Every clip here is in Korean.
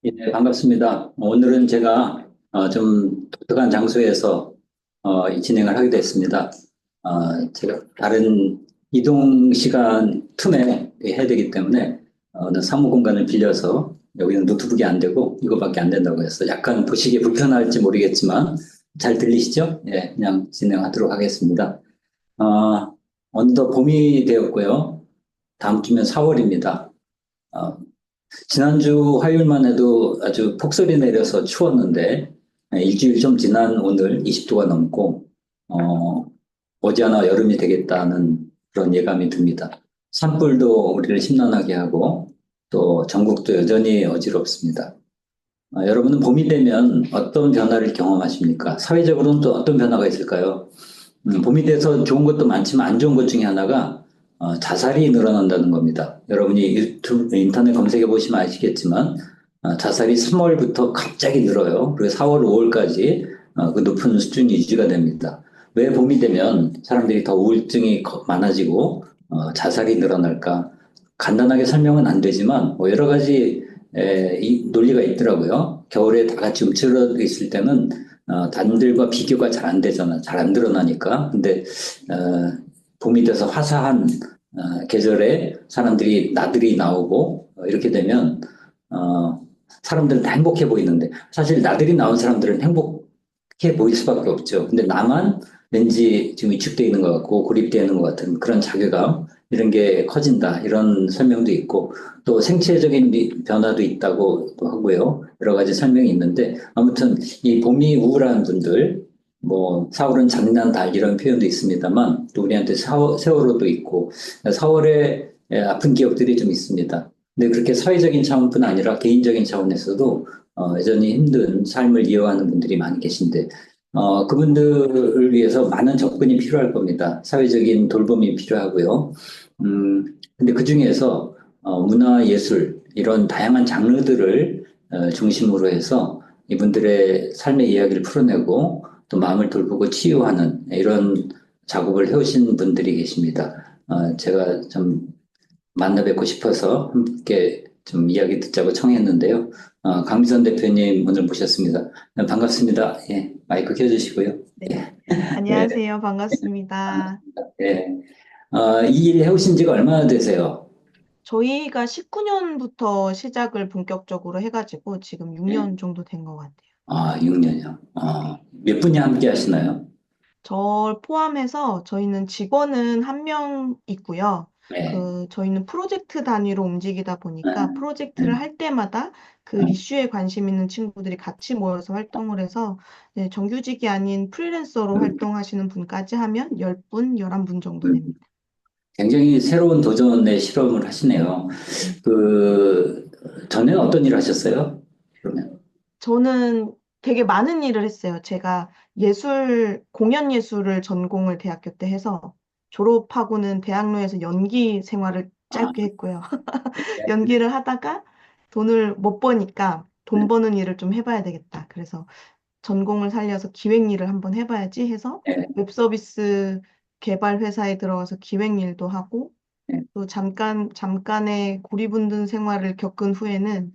네, 반갑습니다. 오늘은 제가 좀 독특한 장소에서 이 진행을 하게 됐습니다. 제가 다른 이동 시간 틈에 해야 되기 때문에 어느 사무 공간을 빌려서 여기는 노트북이 안 되고 이거밖에 안 된다고 해서 약간 보시기에 불편할지 모르겠지만 잘 들리시죠? 예, 그냥 진행하도록 하겠습니다. 어, 어느덧 봄이 되었고요. 다음 주면 4월입니다. 지난주 화요일만 해도 아주 폭설이 내려서 추웠는데, 일주일 좀 지난 오늘 20도가 넘고, 어, 머지않아 여름이 되겠다는 그런 예감이 듭니다. 산불도 우리를 심란하게 하고, 또 전국도 여전히 어지럽습니다. 여러분은 봄이 되면 어떤 변화를 경험하십니까? 사회적으로는 또 어떤 변화가 있을까요? 봄이 돼서 좋은 것도 많지만 안 좋은 것 중에 하나가 자살이 늘어난다는 겁니다. 여러분이 유튜브, 인터넷 검색해 보시면 아시겠지만 자살이 3월부터 갑자기 늘어요. 그리고 4월, 5월까지 그 높은 수준이 유지가 됩니다. 왜 봄이 되면 사람들이 더 우울증이 많아지고 자살이 늘어날까? 간단하게 설명은 안 되지만 뭐 여러 가지 이 논리가 있더라고요. 겨울에 다 같이 움츠러 있을 때는 남들과 비교가 잘 안 되잖아. 잘 안 드러나니까. 근데, 봄이 돼서 화사한, 계절에 사람들이, 나들이 나오고, 이렇게 되면, 어, 사람들은 다 행복해 보이는데, 사실 나들이 나온 사람들은 행복해 보일 수밖에 없죠. 근데 나만 왠지 지금 위축되어 있는 것 같고, 고립되어 있는 것 같은 그런 자괴감, 이런 게 커진다. 이런 설명도 있고, 또 생체적인 변화도 있다고 또 하고요. 여러 가지 설명이 있는데, 아무튼 이 봄이 우울한 분들, 뭐 4월은 장난달 이런 표현도 있습니다만 또 우리한테 세월호도 있고 4월에 아픈 기억들이 좀 있습니다. 근데 그렇게 사회적인 차원뿐 아니라 개인적인 차원에서도 여전히 힘든 삶을 이어가는 분들이 많이 계신데 그분들을 위해서 많은 접근이 필요할 겁니다. 사회적인 돌봄이 필요하고요. 근데 그 중에서 문화 예술 이런 다양한 장르들을 중심으로 해서 이분들의 삶의 이야기를 풀어내고 또 마음을 돌보고 치유하는 이런 작업을 해오신 분들이 계십니다. 제가 좀 만나 뵙고 싶어서 함께 좀 이야기 듣자고 청했는데요. 강미선 대표님 오늘 모셨습니다. 반갑습니다. 예, 마이크 켜주시고요. 네. 예, 예, 안녕하세요. 반갑습니다. 예. 이 일 해오신 지가 얼마나 되세요? 저희가 19년부터 시작을 본격적으로 해가지고 지금 예. 6년 정도 된 것 같아요. 6년이요. 몇 분이 함께 하시나요? 저 포함해서 저희는 직원은 한 명 있고요. 네. 저희는 프로젝트 단위로 움직이다 보니까 네. 프로젝트를 할 때마다 그 네. 이슈에 관심 있는 친구들이 같이 모여서 활동을 해서 네, 정규직이 아닌 프리랜서로 활동하시는 분까지 하면 10분, 11분 정도 됩니다. 굉장히 새로운 도전의 실험을 하시네요. 그, 전에는 어떤 일을 하셨어요? 그러면. 저는 되게 많은 일을 했어요. 제가 공연 예술을 전공을 대학교 때 해서 졸업하고는 대학로에서 연기 생활을 아, 짧게 했고요. 네. 연기를 하다가 돈을 못 버니까 돈 버는 일을 좀 해봐야 되겠다. 그래서 전공을 살려서 기획 일을 한번 해봐야지 해서 네. 웹 서비스 개발 회사에 들어가서 기획 일도 하고 네. 또 잠깐의 고리분든 생활을 겪은 후에는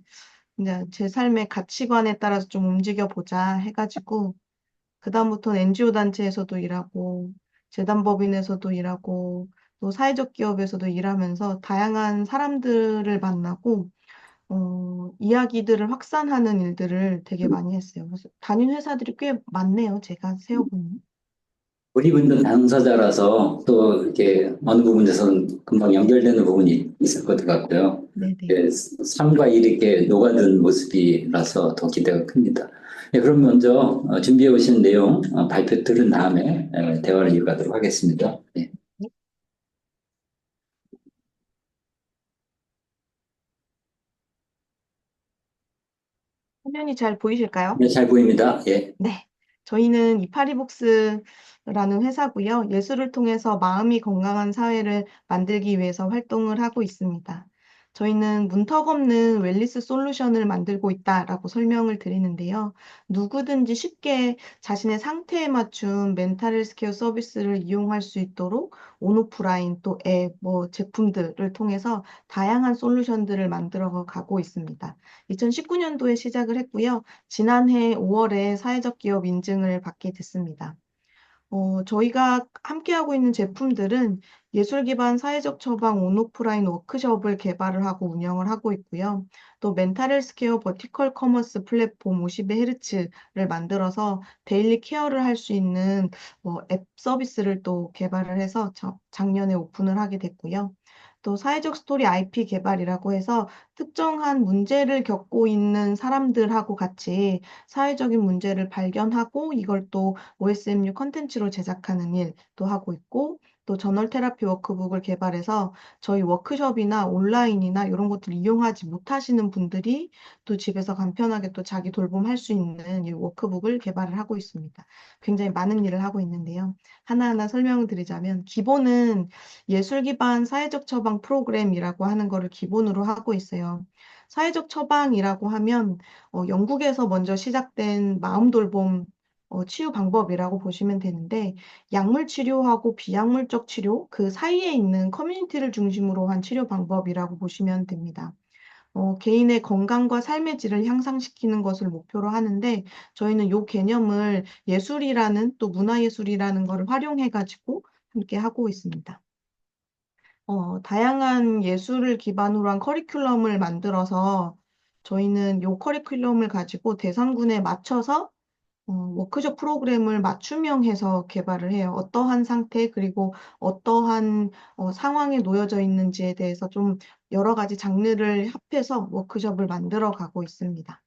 이제 제 삶의 가치관에 따라서 좀 움직여 보자 해가지고 그다음부터는 NGO 단체에서도 일하고 재단법인에서도 일하고 또 사회적 기업에서도 일하면서 다양한 사람들을 만나고 이야기들을 확산하는 일들을 되게 많이 했어요. 그래서 다닌 회사들이 꽤 많네요. 제가 세어보니. 우리 분도 당사자라서 또 이렇게 어느 부분에서는 금방 연결되는 부분이 있을 것 같고요. 네네. 예, 삶과 일이 이렇게 녹아든 모습이라서 더 기대가 큽니다. 예, 그럼 먼저 준비해 오신 내용 발표 들은 다음에 대화를 이어가도록 하겠습니다. 예. 화면이 잘 보이실까요? 네, 잘 보입니다. 예. 네. 저희는 이파리북스라는 회사고요. 예술을 통해서 마음이 건강한 사회를 만들기 위해서 활동을 하고 있습니다. 저희는 문턱 없는 웰니스 솔루션을 만들고 있다라고 설명을 드리는데요. 누구든지 쉽게 자신의 상태에 맞춘 멘탈 헬스케어 서비스를 이용할 수 있도록 온오프라인 또 앱, 뭐 제품들을 통해서 다양한 솔루션들을 만들어 가고 있습니다. 2019년도에 시작을 했고요. 지난해 5월에 사회적 기업 인증을 받게 됐습니다. 저희가 함께하고 있는 제품들은 예술 기반 사회적 처방 온오프라인 워크숍을 개발을 하고 운영을 하고 있고요. 또 멘탈 헬스케어 버티컬 커머스 플랫폼 50Hz를 만들어서 데일리 케어를 할 수 있는 앱 서비스를 또 개발을 해서 작년에 오픈을 하게 됐고요. 또 사회적 스토리 IP 개발이라고 해서 특정한 문제를 겪고 있는 사람들하고 같이 사회적인 문제를 발견하고 이걸 또 OSMU 컨텐츠로 제작하는 일도 하고 있고, 또 저널 테라피 워크북을 개발해서 저희 워크숍이나 온라인이나 이런 것들을 이용하지 못하시는 분들이 또 집에서 간편하게 또 자기 돌봄할 수 있는 이 워크북을 개발을 하고 있습니다. 굉장히 많은 일을 하고 있는데요. 하나하나 설명을 드리자면, 기본은 예술 기반 사회적 처방 프로그램이라고 하는 거를 기본으로 하고 있어요. 사회적 처방이라고 하면 영국에서 먼저 시작된 마음 돌봄 치유 방법이라고 보시면 되는데, 약물 치료하고 비약물적 치료, 그 사이에 있는 커뮤니티를 중심으로 한 치료 방법이라고 보시면 됩니다. 개인의 건강과 삶의 질을 향상시키는 것을 목표로 하는데, 저희는 이 개념을 예술이라는 또 문화예술이라는 것을 활용해가지고 함께 하고 있습니다. 다양한 예술을 기반으로 한 커리큘럼을 만들어서 저희는 이 커리큘럼을 가지고 대상군에 맞춰서 워크숍 프로그램을 맞춤형해서 개발을 해요. 어떠한 상태, 그리고 어떠한 상황에 놓여져 있는지에 대해서 좀 여러 가지 장르를 합해서 워크숍을 만들어 가고 있습니다.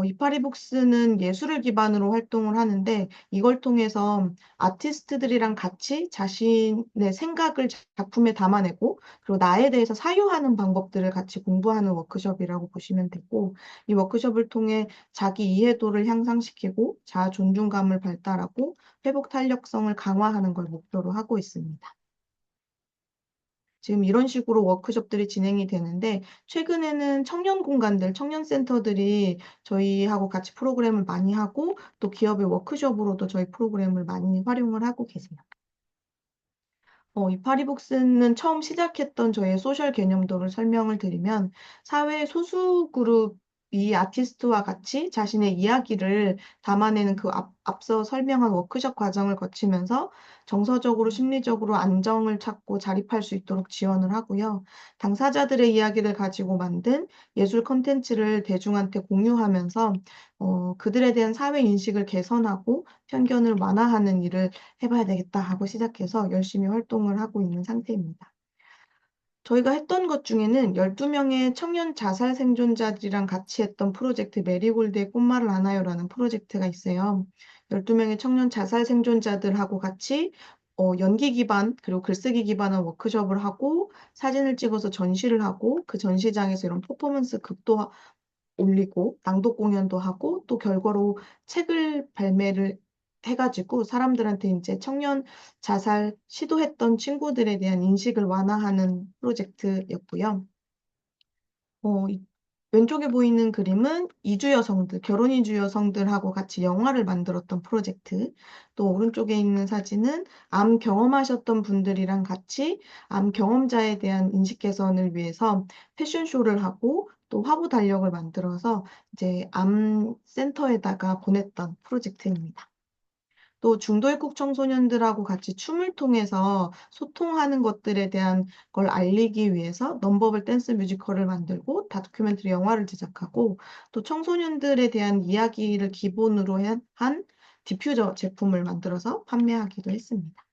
이파리북스는 예술을 기반으로 활동을 하는데 이걸 통해서 아티스트들이랑 같이 자신의 생각을 작품에 담아내고 그리고 나에 대해서 사유하는 방법들을 같이 공부하는 워크숍이라고 보시면 되고 이 워크숍을 통해 자기 이해도를 향상시키고 자아 존중감을 발달하고 회복 탄력성을 강화하는 걸 목표로 하고 있습니다. 지금 이런 식으로 워크숍들이 진행이 되는데, 최근에는 청년 공간들, 청년 센터들이 저희하고 같이 프로그램을 많이 하고, 또 기업의 워크숍으로도 저희 프로그램을 많이 활용을 하고 계세요. 이파리북스는 처음 시작했던 저의 소셜 개념도를 설명을 드리면, 사회 소수 그룹이 아티스트와 같이 자신의 이야기를 담아내는 그 앞서 설명한 워크숍 과정을 거치면서 정서적으로, 심리적으로 안정을 찾고 자립할 수 있도록 지원을 하고요. 당사자들의 이야기를 가지고 만든 예술 콘텐츠를 대중한테 공유하면서 그들에 대한 사회 인식을 개선하고 편견을 완화하는 일을 해봐야 되겠다 하고 시작해서 열심히 활동을 하고 있는 상태입니다. 저희가 했던 것 중에는 12명의 청년 자살 생존자들이랑 같이 했던 프로젝트 메리골드의 꽃말을 안아요라는 프로젝트가 있어요. 12명의 청년 자살 생존자들하고 같이 연기 기반 그리고 글쓰기 기반의 워크숍을 하고 사진을 찍어서 전시를 하고 그 전시장에서 이런 퍼포먼스 극도 올리고 낭독 공연도 하고 또 결과로 책을 발매를 해가지고 사람들한테 이제 청년 자살 시도했던 친구들에 대한 인식을 완화하는 프로젝트였고요. 이 왼쪽에 보이는 그림은 이주 여성들, 결혼 이주 여성들하고 같이 영화를 만들었던 프로젝트. 또 오른쪽에 있는 사진은 암 경험하셨던 분들이랑 같이 암 경험자에 대한 인식 개선을 위해서 패션쇼를 하고 또 화보 달력을 만들어서 이제 암 센터에다가 보냈던 프로젝트입니다. 또 중도입국 청소년들하고 같이 춤을 통해서 소통하는 것들에 대한 걸 알리기 위해서 넘버블 댄스 뮤지컬을 만들고 다큐멘터리 영화를 제작하고 또 청소년들에 대한 이야기를 기본으로 한 디퓨저 제품을 만들어서 판매하기도 했습니다.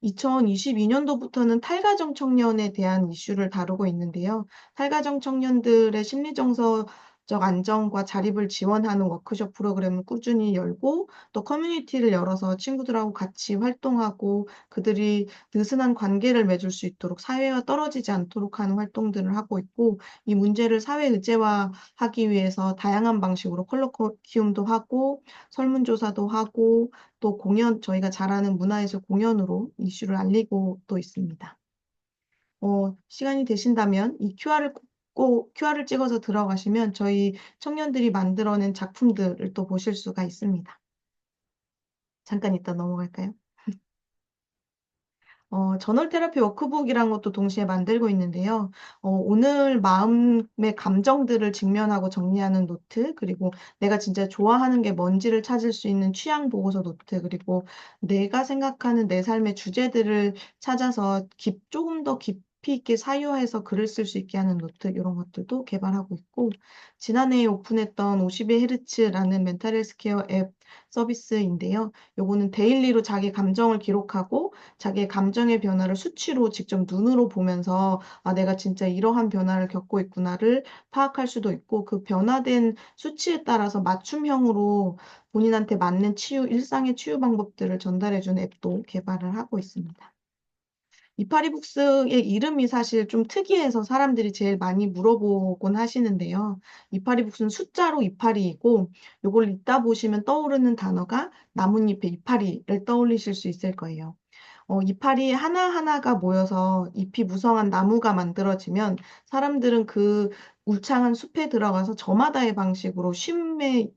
2022년도부터는 탈가정 청년에 대한 이슈를 다루고 있는데요. 탈가정 청년들의 심리정서적 안정과 자립을 지원하는 워크숍 프로그램을 꾸준히 열고 또 커뮤니티를 열어서 친구들하고 같이 활동하고 그들이 느슨한 관계를 맺을 수 있도록 사회와 떨어지지 않도록 하는 활동들을 하고 있고 이 문제를 사회 의제화하기 위해서 다양한 방식으로 컬러키움도 하고 설문조사도 하고 또 공연, 저희가 잘하는 문화예술 공연으로 이슈를 알리고 또 있습니다. 시간이 되신다면 이 QR을 찍어서 들어가시면 저희 청년들이 만들어낸 작품들을 또 보실 수가 있습니다. 잠깐 이따 넘어갈까요? 저널 테라피 워크북이란 것도 동시에 만들고 있는데요. 오늘 마음의 감정들을 직면하고 정리하는 노트, 그리고 내가 진짜 좋아하는 게 뭔지를 찾을 수 있는 취향 보고서 노트, 그리고 내가 생각하는 내 삶의 주제들을 찾아서 조금 더 깊이 있게 사유해서 글을 쓸 수 있게 하는 노트, 이런 것들도 개발하고 있고, 지난해에 오픈했던 52Hz라는 멘탈 헬스케어 앱 서비스인데요. 요거는 데일리로 자기 감정을 기록하고 자기의 감정의 변화를 수치로 직접 눈으로 보면서 아, 내가 진짜 이러한 변화를 겪고 있구나를 파악할 수도 있고 그 변화된 수치에 따라서 맞춤형으로 본인한테 맞는 일상의 치유 방법들을 전달해주는 앱도 개발을 하고 있습니다. 이파리북스의 이름이 사실 좀 특이해서 사람들이 제일 많이 물어보곤 하시는데요. 이파리북스는 숫자로 이파리이고 요걸 읽다 보시면 떠오르는 단어가 나뭇잎의 이파리를 떠올리실 수 있을 거예요. 이파리 하나하나가 모여서 잎이 무성한 나무가 만들어지면 사람들은 그 울창한 숲에 들어가서 저마다의 방식으로 쉼의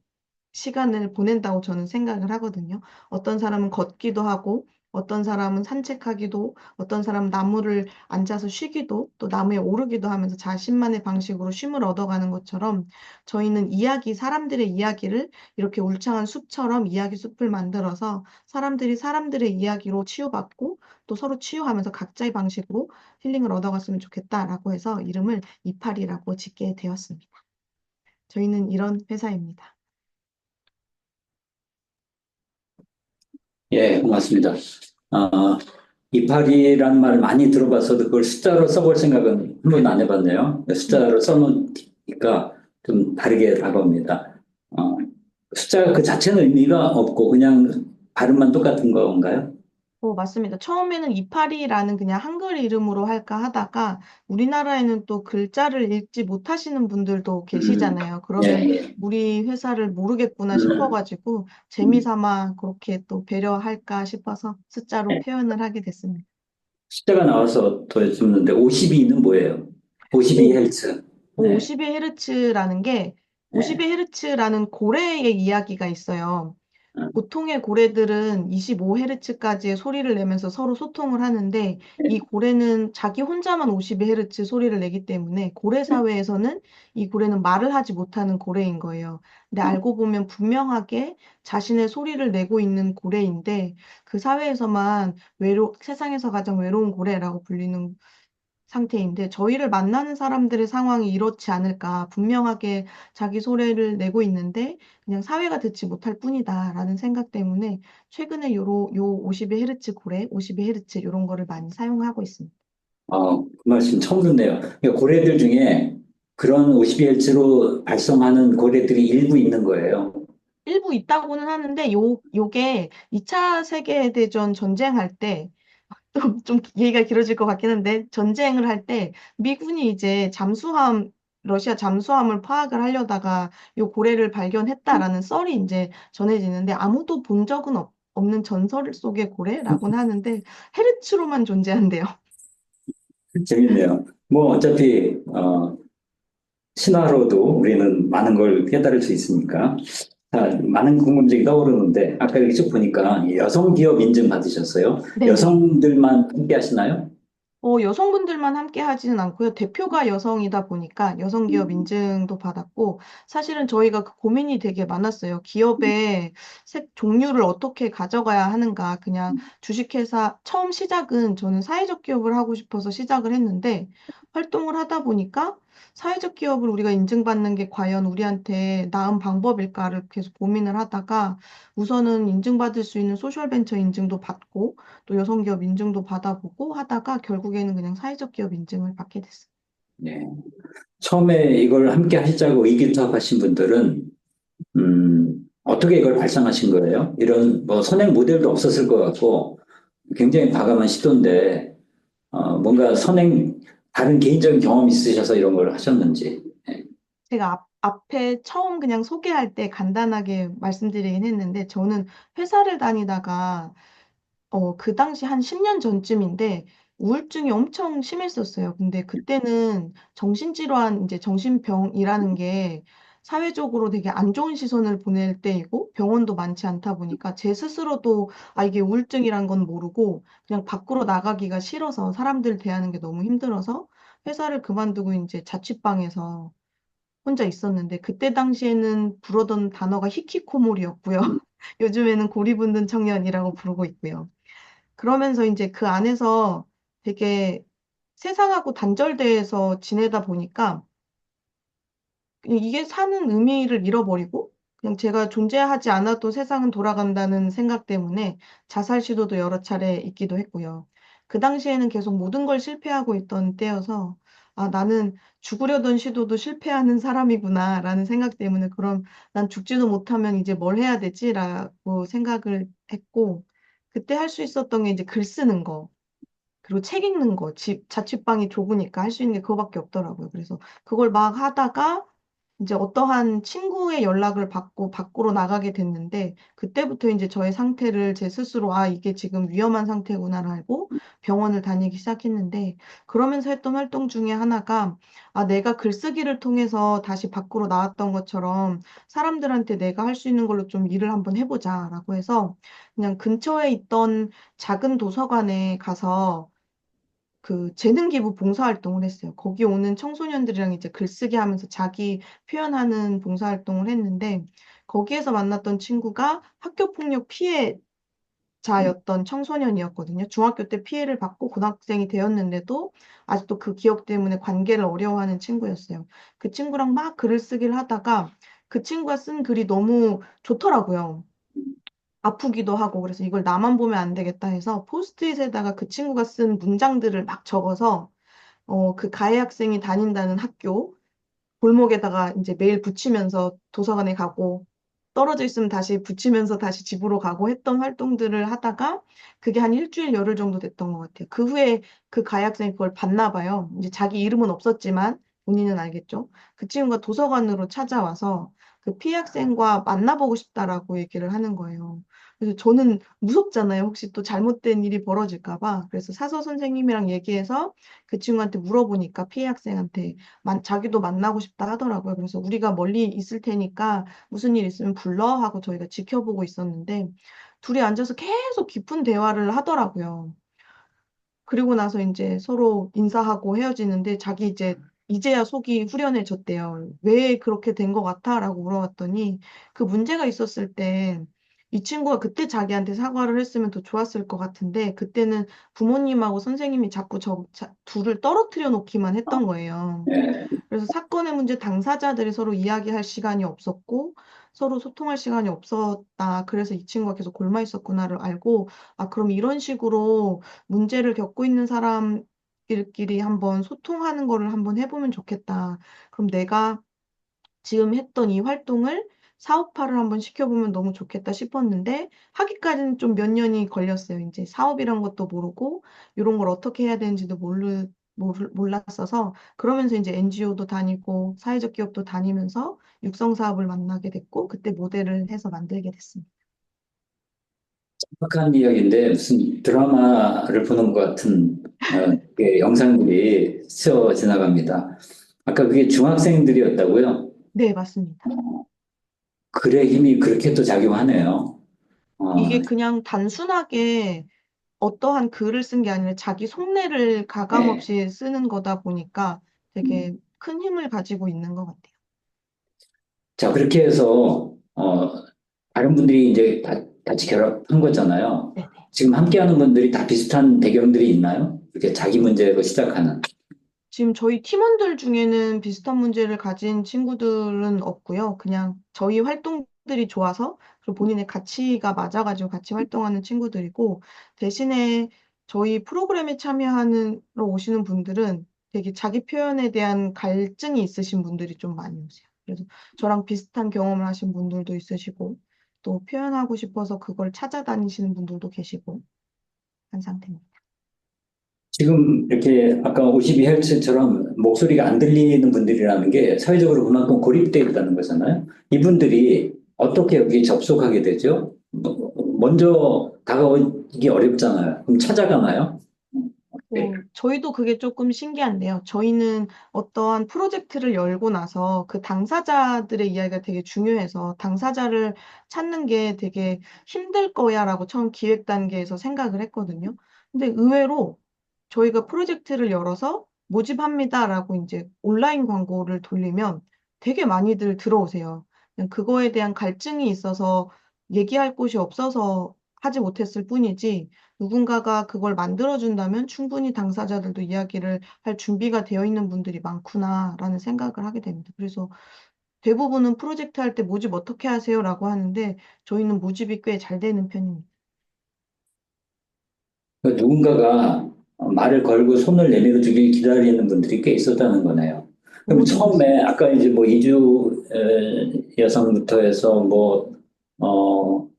시간을 보낸다고 저는 생각을 하거든요. 어떤 사람은 걷기도 하고, 어떤 사람은 산책하기도, 어떤 사람은 나무를 앉아서 쉬기도, 또 나무에 오르기도 하면서 자신만의 방식으로 쉼을 얻어가는 것처럼 저희는 사람들의 이야기를 이렇게 울창한 숲처럼 이야기 숲을 만들어서 사람들이 사람들의 이야기로 치유받고 또 서로 치유하면서 각자의 방식으로 힐링을 얻어갔으면 좋겠다라고 해서 이름을 이파리라고 짓게 되었습니다. 저희는 이런 회사입니다. 예, 고맙습니다. 어, 이파리라는 말을 많이 들어봤어도 그걸 숫자로 써볼 생각은 한 번도 안 해봤네요. 숫자로 써놓으니까 좀 다르게 다가옵니다. 어, 숫자 그 자체는 의미가 없고 그냥 발음만 똑같은 건가요? 맞습니다. 처음에는 이파리라는 그냥 한글 이름으로 할까 하다가 우리나라에는 또 글자를 읽지 못하시는 분들도 음, 계시잖아요. 예, 그러면 예. 우리 회사를 모르겠구나 음, 싶어가지고 음, 재미삼아 그렇게 또 배려할까 싶어서 숫자로 예. 표현을 하게 됐습니다. 숫자가 나와서 더 여쭙는데 52는 뭐예요? 52Hz. 네. 52Hz라는 게 네. 52Hz라는 고래의 이야기가 있어요. 보통의 고래들은 25Hz까지의 소리를 내면서 서로 소통을 하는데 이 고래는 자기 혼자만 52Hz 소리를 내기 때문에 고래 사회에서는 이 고래는 말을 하지 못하는 고래인 거예요. 근데 알고 보면 분명하게 자신의 소리를 내고 있는 고래인데 그 사회에서만 세상에서 가장 외로운 고래라고 불리는 상태인데 저희를 만나는 사람들의 상황이 이렇지 않을까. 분명하게 자기 소리를 내고 있는데 그냥 사회가 듣지 못할 뿐이다라는 생각 때문에 최근에 요 52Hz 고래, 52Hz 이런 거를 많이 사용하고 있습니다. 그 말씀 처음 듣네요. 그러니까 고래들 중에 그런 52Hz로 발송하는 고래들이 일부 있는 거예요. 일부 있다고는 하는데 요게 2차 세계대전 전쟁할 때 좀 얘기가 길어질 것 같긴 한데 전쟁을 할 때 미군이 이제 러시아 잠수함을 파악을 하려다가 요 고래를 발견했다라는 썰이 이제 전해지는데 아무도 본 적은 없는 전설 속의 고래라고는 하는데 헤르츠로만 존재한대요. 재밌네요. 뭐 어차피 신화로도 우리는 많은 걸 깨달을 수 있으니까. 자, 많은 궁금증이 떠오르는데 아까 여기 쭉 보니까 여성 기업 인증 받으셨어요. 네네. 여성들만 함께 하시나요? 여성분들만 함께 하지는 않고요. 대표가 여성이다 보니까 여성기업 음, 인증도 받았고, 사실은 저희가 그 고민이 되게 많았어요. 기업의 종류를 어떻게 가져가야 하는가. 그냥 주식회사, 처음 시작은 저는 사회적 기업을 하고 싶어서 시작을 했는데, 활동을 하다 보니까 사회적 기업을 우리가 인증받는 게 과연 우리한테 나은 방법일까를 계속 고민을 하다가, 우선은 인증받을 수 있는 소셜벤처 인증도 받고, 또 여성기업 인증도 받아보고 하다가 결국에는 그냥 사회적 기업 인증을 받게 됐어요. 네. 처음에 이걸 함께 하시자고 의기투합하신 분들은 어떻게 이걸 발상하신 거예요? 이런 뭐 선행 모델도 없었을 것 같고 굉장히 과감한 시도인데 뭔가 다른 개인적인 경험이 있으셔서 이런 걸 하셨는지. 네. 제가 앞에 처음 그냥 소개할 때 간단하게 말씀드리긴 했는데 저는 회사를 다니다가 그 당시 한 10년 전쯤인데 우울증이 엄청 심했었어요. 근데 그때는 정신질환, 이제 정신병이라는 게 사회적으로 되게 안 좋은 시선을 보낼 때이고 병원도 많지 않다 보니까 제 스스로도 아, 이게 우울증이란 건 모르고 그냥 밖으로 나가기가 싫어서 사람들 대하는 게 너무 힘들어서 회사를 그만두고 이제 자취방에서 혼자 있었는데 그때 당시에는 부르던 단어가 히키코모리였고요. 요즘에는 고리분든 청년이라고 부르고 있고요. 그러면서 이제 그 안에서 되게 세상하고 단절돼서 지내다 보니까 그냥 이게 사는 의미를 잃어버리고 그냥 제가 존재하지 않아도 세상은 돌아간다는 생각 때문에 자살 시도도 여러 차례 있기도 했고요. 그 당시에는 계속 모든 걸 실패하고 있던 때여서 아, 나는 죽으려던 시도도 실패하는 사람이구나라는 생각 때문에 그럼 난 죽지도 못하면 이제 뭘 해야 되지라고 생각을 했고 그때 할 수 있었던 게 이제 글 쓰는 거. 그리고 책 읽는 거, 자취방이 좁으니까 할 수 있는 게 그거밖에 없더라고요. 그래서 그걸 막 하다가 이제 어떠한 친구의 연락을 받고 밖으로 나가게 됐는데 그때부터 이제 저의 상태를 제 스스로 아, 이게 지금 위험한 상태구나를 알고 병원을 다니기 시작했는데 그러면서 했던 활동 중에 하나가 아, 내가 글쓰기를 통해서 다시 밖으로 나왔던 것처럼 사람들한테 내가 할 수 있는 걸로 좀 일을 한번 해보자라고 해서 그냥 근처에 있던 작은 도서관에 가서 그 재능 기부 봉사활동을 했어요. 거기 오는 청소년들이랑 이제 글쓰기 하면서 자기 표현하는 봉사활동을 했는데 거기에서 만났던 친구가 학교폭력 피해자였던 청소년이었거든요. 중학교 때 피해를 받고 고등학생이 되었는데도 아직도 그 기억 때문에 관계를 어려워하는 친구였어요. 그 친구랑 막 글을 쓰기를 하다가 그 친구가 쓴 글이 너무 좋더라고요. 아프기도 하고 그래서 이걸 나만 보면 안 되겠다 해서 포스트잇에다가 그 친구가 쓴 문장들을 막 적어서 그 가해 학생이 다닌다는 학교 골목에다가 이제 매일 붙이면서 도서관에 가고 떨어져 있으면 다시 붙이면서 다시 집으로 가고 했던 활동들을 하다가 그게 한 일주일 열흘 정도 됐던 것 같아요. 그 후에 그 가해 학생이 그걸 봤나 봐요. 이제 자기 이름은 없었지만 본인은 알겠죠. 그 친구가 도서관으로 찾아와서 그 피해 학생과 만나보고 싶다라고 얘기를 하는 거예요. 그래서 저는 무섭잖아요. 혹시 또 잘못된 일이 벌어질까 봐. 그래서 사서 선생님이랑 얘기해서 그 친구한테 물어보니까 피해 학생한테 자기도 만나고 싶다 하더라고요. 그래서 우리가 멀리 있을 테니까 무슨 일 있으면 불러 하고 저희가 지켜보고 있었는데 둘이 앉아서 계속 깊은 대화를 하더라고요. 그리고 나서 이제 서로 인사하고 헤어지는데 자기 이제야 속이 후련해졌대요. 왜 그렇게 된 것 같아? 라고 물어봤더니 그 문제가 있었을 때 이 친구가 그때 자기한테 사과를 했으면 더 좋았을 것 같은데 그때는 부모님하고 선생님이 자꾸 둘을 떨어뜨려 놓기만 했던 거예요. 예. 그래서 사건의 문제 당사자들이 서로 이야기할 시간이 없었고 서로 소통할 시간이 없었다. 그래서 이 친구가 계속 골마 있었구나를 알고 아, 그럼 이런 식으로 문제를 겪고 있는 사람들끼리 한번 소통하는 거를 한번 해보면 좋겠다. 그럼 내가 지금 했던 이 활동을 사업화를 한번 시켜보면 너무 좋겠다 싶었는데 하기까지는 좀 몇 년이 걸렸어요. 이제 사업이란 것도 모르고 이런 걸 어떻게 해야 되는지도 몰랐어서 그러면서 이제 NGO도 다니고 사회적 기업도 다니면서 육성 사업을 만나게 됐고 그때 모델을 해서 만들게 됐습니다. 착한 이야기인데 무슨 드라마를 보는 것 같은 그 영상들이 스쳐 지나갑니다. 아까 그게 중학생들이었다고요? 네, 맞습니다. 글의 힘이 그렇게 또 작용하네요. 어, 이게 그냥 단순하게 어떠한 글을 쓴 게 아니라 자기 속내를 가감 네. 없이 쓰는 거다 보니까 되게 큰 힘을 가지고 있는 것 같아요. 자, 그렇게 해서 다른 분들이 이제 같이 결합한 거잖아요. 네네. 지금 함께하는 분들이 다 비슷한 배경들이 있나요? 이렇게 자기 문제로 시작하는. 지금 저희 팀원들 중에는 비슷한 문제를 가진 친구들은 없고요. 그냥 저희 활동들이 좋아서 그리고 본인의 가치가 맞아가지고 같이 활동하는 친구들이고 대신에 저희 프로그램에 참여하는 로 오시는 분들은 되게 자기 표현에 대한 갈증이 있으신 분들이 좀 많이 오세요. 그래서 저랑 비슷한 경험을 하신 분들도 있으시고 또 표현하고 싶어서 그걸 찾아다니시는 분들도 계시고 한 상태입니다. 지금 이렇게 아까 52Hz처럼 목소리가 안 들리는 분들이라는 게 사회적으로 그만큼 고립되어 있다는 거잖아요. 이분들이 어떻게 여기 접속하게 되죠? 먼저 다가오기 어렵잖아요. 그럼 찾아가나요? 저희도 그게 조금 신기한데요. 저희는 어떠한 프로젝트를 열고 나서 그 당사자들의 이야기가 되게 중요해서 당사자를 찾는 게 되게 힘들 거야라고 처음 기획 단계에서 생각을 했거든요. 근데 의외로 저희가 프로젝트를 열어서 모집합니다라고 이제 온라인 광고를 돌리면 되게 많이들 들어오세요. 그냥 그거에 대한 갈증이 있어서 얘기할 곳이 없어서 하지 못했을 뿐이지 누군가가 그걸 만들어준다면 충분히 당사자들도 이야기를 할 준비가 되어 있는 분들이 많구나라는 생각을 하게 됩니다. 그래서 대부분은 프로젝트 할 때 모집 어떻게 하세요라고 하는데 저희는 모집이 꽤 잘 되는 편입니다. 그 누군가가 말을 걸고 손을 내밀어 주길 기다리는 분들이 꽤 있었다는 거네요. 그럼 네, 처음에 맞습니다. 아까 이제 뭐 이주 여성부터 해서 뭐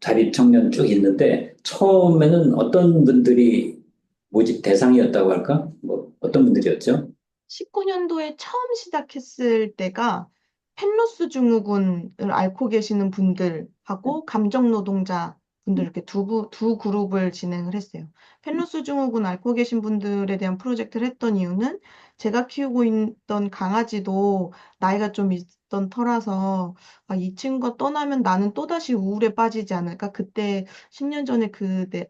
자립 청년 쭉 있는데 처음에는 어떤 분들이 모집 대상이었다고 할까? 뭐 어떤 분들이었죠? 19년도에 처음 시작했을 때가 펜로스 증후군을 앓고 계시는 분들하고 감정 노동자 분들 이렇게 두 그룹을 진행을 했어요. 펜로스 증후군 앓고 계신 분들에 대한 프로젝트를 했던 이유는 제가 키우고 있던 강아지도 나이가 좀 있던 터라서 이 친구가 떠나면 나는 또다시 우울에 빠지지 않을까? 그때 10년 전에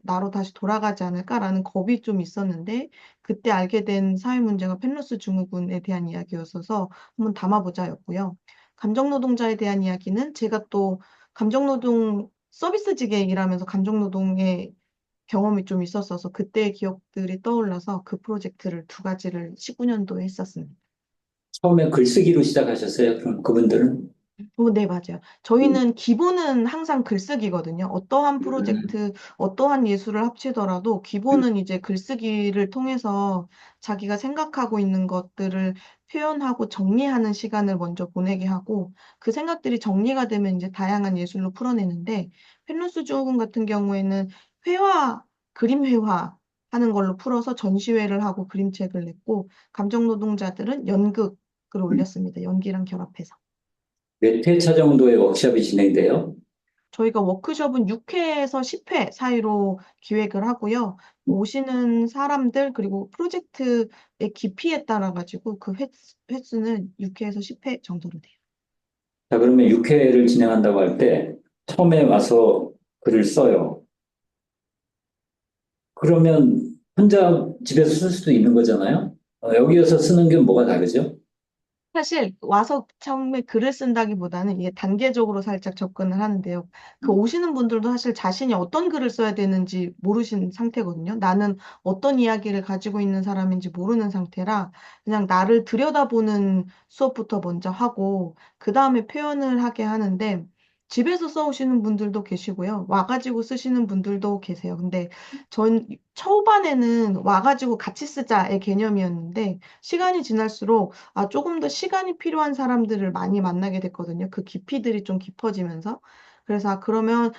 나로 다시 돌아가지 않을까라는 겁이 좀 있었는데 그때 알게 된 사회 문제가 펜로스 증후군에 대한 이야기였어서 한번 담아보자였고요. 감정노동자에 대한 이야기는 제가 또 감정노동 서비스직에 일하면서 감정노동의 경험이 좀 있었어서 그때의 기억들이 떠올라서 그 프로젝트를 두 가지를 19년도에 했었습니다. 처음에 글쓰기로 시작하셨어요? 그럼 그분들은? 네, 맞아요. 저희는 기본은 항상 글쓰기거든요. 어떠한 프로젝트, 어떠한 예술을 합치더라도 기본은 이제 글쓰기를 통해서 자기가 생각하고 있는 것들을 표현하고 정리하는 시간을 먼저 보내게 하고 그 생각들이 정리가 되면 이제 다양한 예술로 풀어내는데 펜로스 증후군 같은 경우에는 회화, 그림 회화 하는 걸로 풀어서 전시회를 하고 그림책을 냈고 감정 노동자들은 연극을 올렸습니다. 연기랑 결합해서. 몇 회차 정도의 워크숍이 진행돼요? 저희가 워크숍은 6회에서 10회 사이로 기획을 하고요. 오시는 사람들 그리고 프로젝트의 깊이에 따라 가지고 그 횟수는 6회에서 10회 정도로 돼요. 자, 그러면 6회를 진행한다고 할 때 처음에 와서 글을 써요. 그러면 혼자 집에서 쓸 수도 있는 거잖아요? 여기에서 쓰는 게 뭐가 다르죠? 사실 와서 처음에 글을 쓴다기보다는 이게 단계적으로 살짝 접근을 하는데요. 그 오시는 분들도 사실 자신이 어떤 글을 써야 되는지 모르신 상태거든요. 나는 어떤 이야기를 가지고 있는 사람인지 모르는 상태라 그냥 나를 들여다보는 수업부터 먼저 하고 그 다음에 표현을 하게 하는데 집에서 써오시는 분들도 계시고요. 와가지고 쓰시는 분들도 계세요. 근데 전 초반에는 와가지고 같이 쓰자의 개념이었는데 시간이 지날수록 조금 더 시간이 필요한 사람들을 많이 만나게 됐거든요. 그 깊이들이 좀 깊어지면서. 그래서 그러면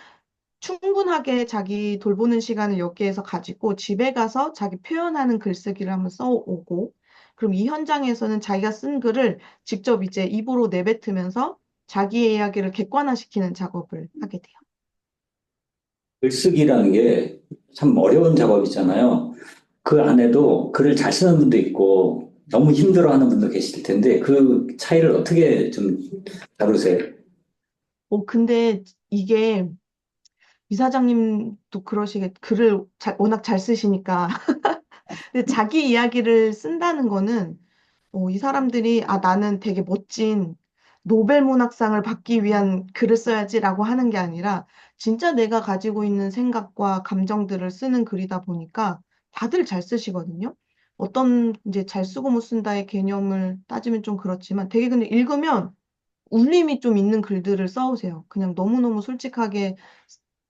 충분하게 자기 돌보는 시간을 여기에서 가지고 집에 가서 자기 표현하는 글쓰기를 한번 써오고, 그럼 이 현장에서는 자기가 쓴 글을 직접 이제 입으로 내뱉으면서 자기의 이야기를 객관화시키는 작업을 하게 돼요. 글쓰기라는 게 참 어려운 작업이잖아요. 그 안에도 글을 잘 쓰는 분도 있고 너무 힘들어하는 분도 계실 텐데 그 차이를 어떻게 좀 다루세요? 근데 이게 이사장님도 글을 워낙 잘 쓰시니까 근데 자기 이야기를 쓴다는 거는 이 사람들이 나는 되게 멋진 노벨 문학상을 받기 위한 글을 써야지라고 하는 게 아니라 진짜 내가 가지고 있는 생각과 감정들을 쓰는 글이다 보니까 다들 잘 쓰시거든요. 어떤 이제 잘 쓰고 못 쓴다의 개념을 따지면 좀 그렇지만 되게 근데 읽으면 울림이 좀 있는 글들을 써오세요. 그냥 너무너무 솔직하게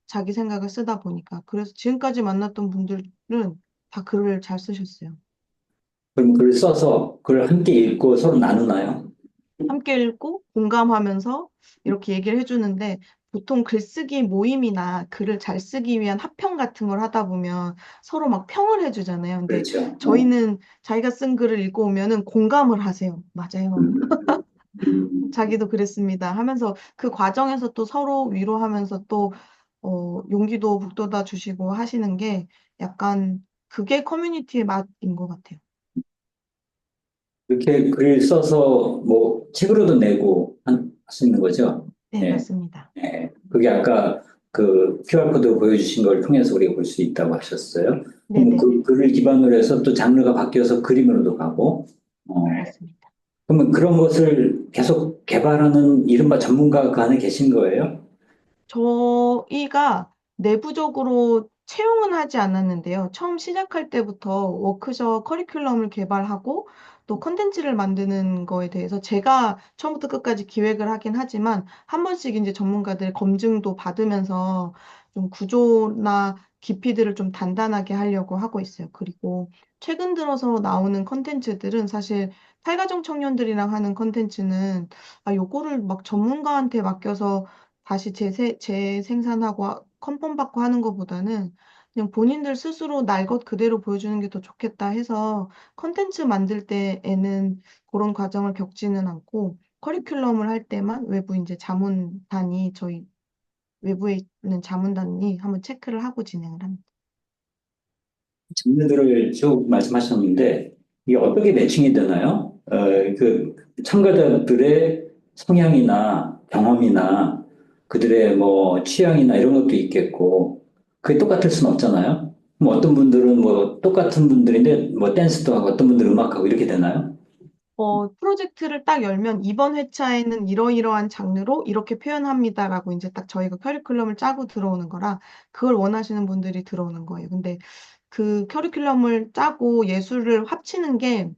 자기 생각을 쓰다 보니까. 그래서 지금까지 만났던 분들은 다 글을 잘 쓰셨어요. 그럼 글 써서 글 함께 읽고 서로 나누나요? 함께 읽고 공감하면서 이렇게 얘기를 해주는데 보통 글쓰기 모임이나 글을 잘 쓰기 위한 합평 같은 걸 하다 보면 서로 막 평을 해주잖아요. 근데 그렇죠. 저희는 자기가 쓴 글을 읽고 오면은 공감을 하세요. 맞아요. 음, 음. 자기도 그랬습니다. 하면서 그 과정에서 또 서로 위로하면서 또 용기도 북돋아 주시고 하시는 게 약간 그게 커뮤니티의 맛인 것 같아요. 이렇게 글 써서 뭐 책으로도 내고 할 수 있는 거죠? 네, 예, 맞습니다. 예. 그게 아까 그 QR코드 보여주신 걸 통해서 우리가 볼 수 있다고 하셨어요. 그럼 그 네네네. 글을 기반으로 해서 또 장르가 바뀌어서 그림으로도 가고, 맞습니다. 그러면 그런 것을 계속 개발하는 이른바 전문가가 그 안에 계신 거예요? 저희가 내부적으로 채용은 하지 않았는데요. 처음 시작할 때부터 워크숍 커리큘럼을 개발하고 또 컨텐츠를 만드는 거에 대해서 제가 처음부터 끝까지 기획을 하긴 하지만 한 번씩 이제 전문가들 검증도 받으면서 좀 구조나 깊이들을 좀 단단하게 하려고 하고 있어요. 그리고 최근 들어서 나오는 컨텐츠들은 사실 탈가정 청년들이랑 하는 컨텐츠는 요거를 막 전문가한테 맡겨서 다시 재생산하고 컨펌 받고 하는 것보다는 그냥 본인들 스스로 날 것 그대로 보여주는 게 더 좋겠다 해서 컨텐츠 만들 때에는 그런 과정을 겪지는 않고 커리큘럼을 할 때만 외부 이제 자문단이 저희 외부에 있는 자문단이 한번 체크를 하고 진행을 합니다. 장르들을 쭉 말씀하셨는데, 이게 어떻게 매칭이 되나요? 그 참가자들의 성향이나 경험이나 그들의 뭐 취향이나 이런 것도 있겠고, 그게 똑같을 수는 없잖아요? 뭐 어떤 분들은 뭐 똑같은 분들인데 뭐 댄스도 하고 어떤 분들은 음악하고 이렇게 되나요? 프로젝트를 딱 열면 이번 회차에는 이러이러한 장르로 이렇게 표현합니다라고 이제 딱 저희가 커리큘럼을 짜고 들어오는 거라 그걸 원하시는 분들이 들어오는 거예요. 근데 그 커리큘럼을 짜고 예술을 합치는 게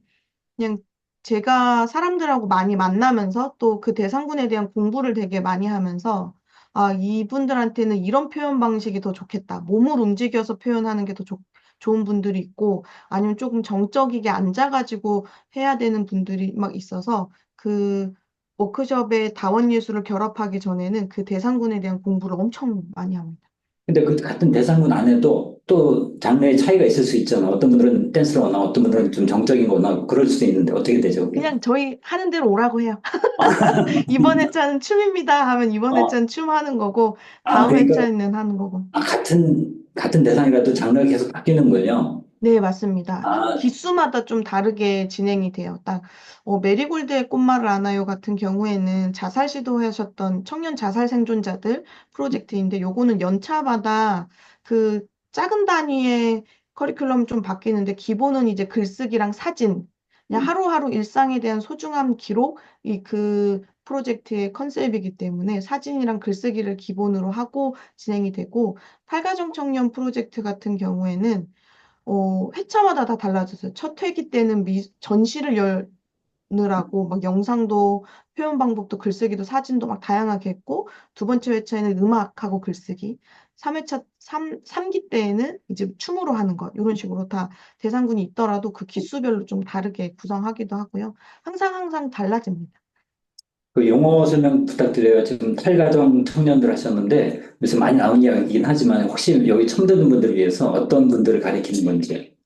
그냥 제가 사람들하고 많이 만나면서 또 그 대상군에 대한 공부를 되게 많이 하면서 이분들한테는 이런 표현 방식이 더 좋겠다. 몸을 움직여서 표현하는 게 더 좋은 분들이 있고 아니면 조금 정적이게 앉아가지고 해야 되는 분들이 막 있어서 그 워크숍에 다원 예술을 결합하기 전에는 그 대상군에 대한 공부를 엄청 많이 합니다. 근데 그 같은 대상군 안에도 또 장르의 차이가 있을 수 있잖아. 어떤 분들은 댄스를 원하고 어떤 분들은 좀 정적인 거 원하고 그럴 수도 있는데 어떻게 되죠, 그게? 그냥 저희 하는 대로 오라고 해요. 이번 회차는 춤입니다 하면 이번 어, 회차는 춤 하는 거고 다음 그러니까 회차는 하는 거고. 같은 대상이라도 장르가 계속 바뀌는군요. 네, 맞습니다. 아, 기수마다 좀 다르게 진행이 돼요. 딱 메리골드의 꽃말을 아나요 같은 경우에는 자살 시도하셨던 청년 자살 생존자들 프로젝트인데 요거는 연차마다 그 작은 단위의 커리큘럼 좀 바뀌는데 기본은 이제 글쓰기랑 사진 그냥 하루하루 일상에 대한 소중한 기록 이 그 프로젝트의 컨셉이기 때문에 사진이랑 글쓰기를 기본으로 하고 진행이 되고 팔가정 청년 프로젝트 같은 경우에는 회차마다 다 달라졌어요. 첫 회기 때는 전시를 열느라고 막 영상도 표현 방법도 글쓰기도 사진도 막 다양하게 했고 두 번째 회차에는 음악하고 글쓰기 3회차 삼기 때에는 이제 춤으로 하는 것 이런 식으로 다 대상군이 있더라도 그 기수별로 좀 다르게 구성하기도 하고요. 항상 달라집니다. 그 용어 설명 부탁드려요. 지금 탈가정 청년들 하셨는데 요새 많이 나온 이야기이긴 하지만 혹시 여기 처음 듣는 분들을 위해서 어떤 분들을 가리키는 건지.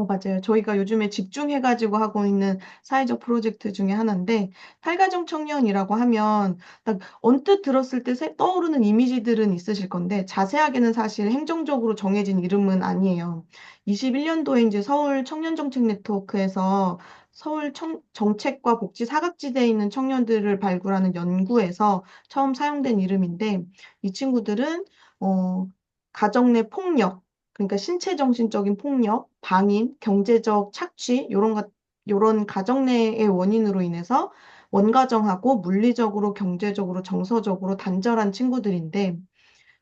맞아요. 저희가 요즘에 집중해가지고 하고 있는 사회적 프로젝트 중에 하나인데, 탈가정 청년이라고 하면, 딱 언뜻 들었을 때 떠오르는 이미지들은 있으실 건데, 자세하게는 사실 행정적으로 정해진 이름은 아니에요. 21년도에 이제 서울 청년정책 네트워크에서 서울 정책과 복지 사각지대에 있는 청년들을 발굴하는 연구에서 처음 사용된 이름인데, 이 친구들은, 어, 가정 내 폭력, 그러니까 신체 정신적인 폭력, 방임, 경제적 착취 요런 가정 내의 원인으로 인해서 원가정하고 물리적으로, 경제적으로, 정서적으로 단절한 친구들인데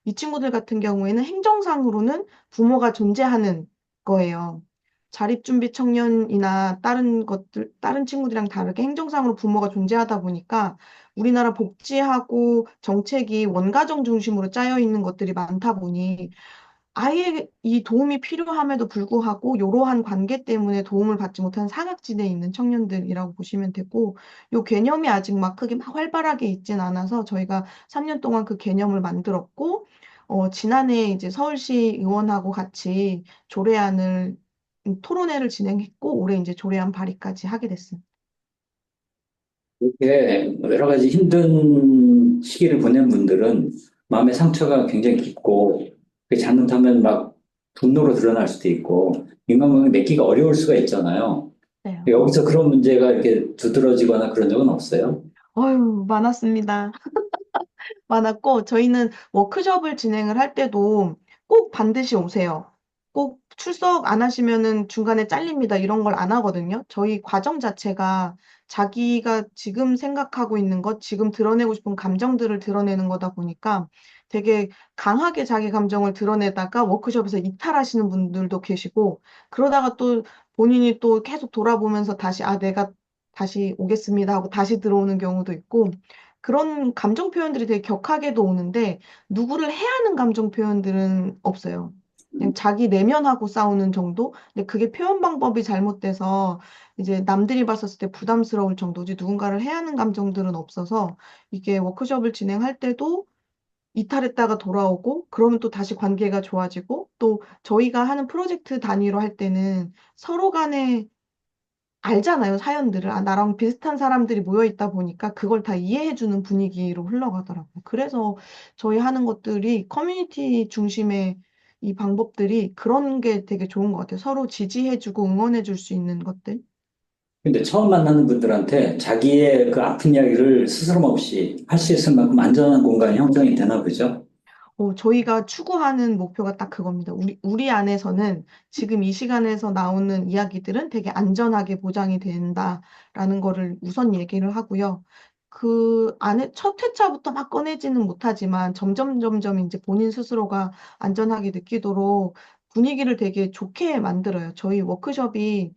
이 친구들 같은 경우에는 행정상으로는 부모가 존재하는 거예요. 자립준비 청년이나 다른 친구들이랑 다르게 행정상으로 부모가 존재하다 보니까 우리나라 복지하고 정책이 원가정 중심으로 짜여 있는 것들이 많다 보니 아예 이 도움이 필요함에도 불구하고 이러한 관계 때문에 도움을 받지 못한 사각지대에 있는 청년들이라고 보시면 되고 이 개념이 아직 막 크게 막 활발하게 있진 않아서 저희가 3년 동안 그 개념을 만들었고 지난해 이제 서울시 의원하고 같이 조례안을 토론회를 진행했고 올해 이제 조례안 발의까지 하게 됐습니다. 이렇게 여러 가지 힘든 시기를 보낸 분들은 마음의 상처가 굉장히 깊고 그게 잘못하면 막 분노로 드러날 수도 있고 인간관계 맺기가 어려울 수가 있잖아요. 네. 여기서 그런 문제가 이렇게 두드러지거나 그런 적은 없어요? 어휴, 많았습니다. 많았고, 저희는 워크숍을 진행을 할 때도 꼭 반드시 오세요. 꼭 출석 안 하시면은 중간에 잘립니다. 이런 걸 안 하거든요. 저희 과정 자체가 자기가 지금 생각하고 있는 것, 지금 드러내고 싶은 감정들을 드러내는 거다 보니까 되게 강하게 자기 감정을 드러내다가 워크숍에서 이탈하시는 분들도 계시고, 그러다가 또 본인이 또 계속 돌아보면서 다시, 아, 내가 다시 오겠습니다 하고 다시 들어오는 경우도 있고, 그런 감정 표현들이 되게 격하게도 오는데 누구를 해하는 감정 표현들은 없어요. 그냥 자기 내면하고 싸우는 정도? 근데 그게 표현 방법이 잘못돼서 이제 남들이 봤었을 때 부담스러울 정도지 누군가를 해하는 감정들은 없어서 이게 워크숍을 진행할 때도 이탈했다가 돌아오고 그러면 또 다시 관계가 좋아지고 또 저희가 하는 프로젝트 단위로 할 때는 서로 간에 알잖아요, 사연들을. 아, 나랑 비슷한 사람들이 모여 있다 보니까 그걸 다 이해해주는 분위기로 흘러가더라고요. 그래서 저희 하는 것들이 커뮤니티 중심의 이 방법들이 그런 게 되게 좋은 것 같아요. 서로 지지해주고 응원해줄 수 있는 것들. 근데 처음 만나는 분들한테 자기의 그 아픈 이야기를 스스럼 없이 할 수 있을 만큼 안전한 공간이 형성이 되나 보죠? 저희가 추구하는 목표가 딱 그겁니다. 우리 안에서는 지금 이 시간에서 나오는 이야기들은 되게 안전하게 보장이 된다라는 거를 우선 얘기를 하고요. 그 안에 첫 회차부터 막 꺼내지는 못하지만 점점 이제 본인 스스로가 안전하게 느끼도록 분위기를 되게 좋게 만들어요. 저희 워크숍이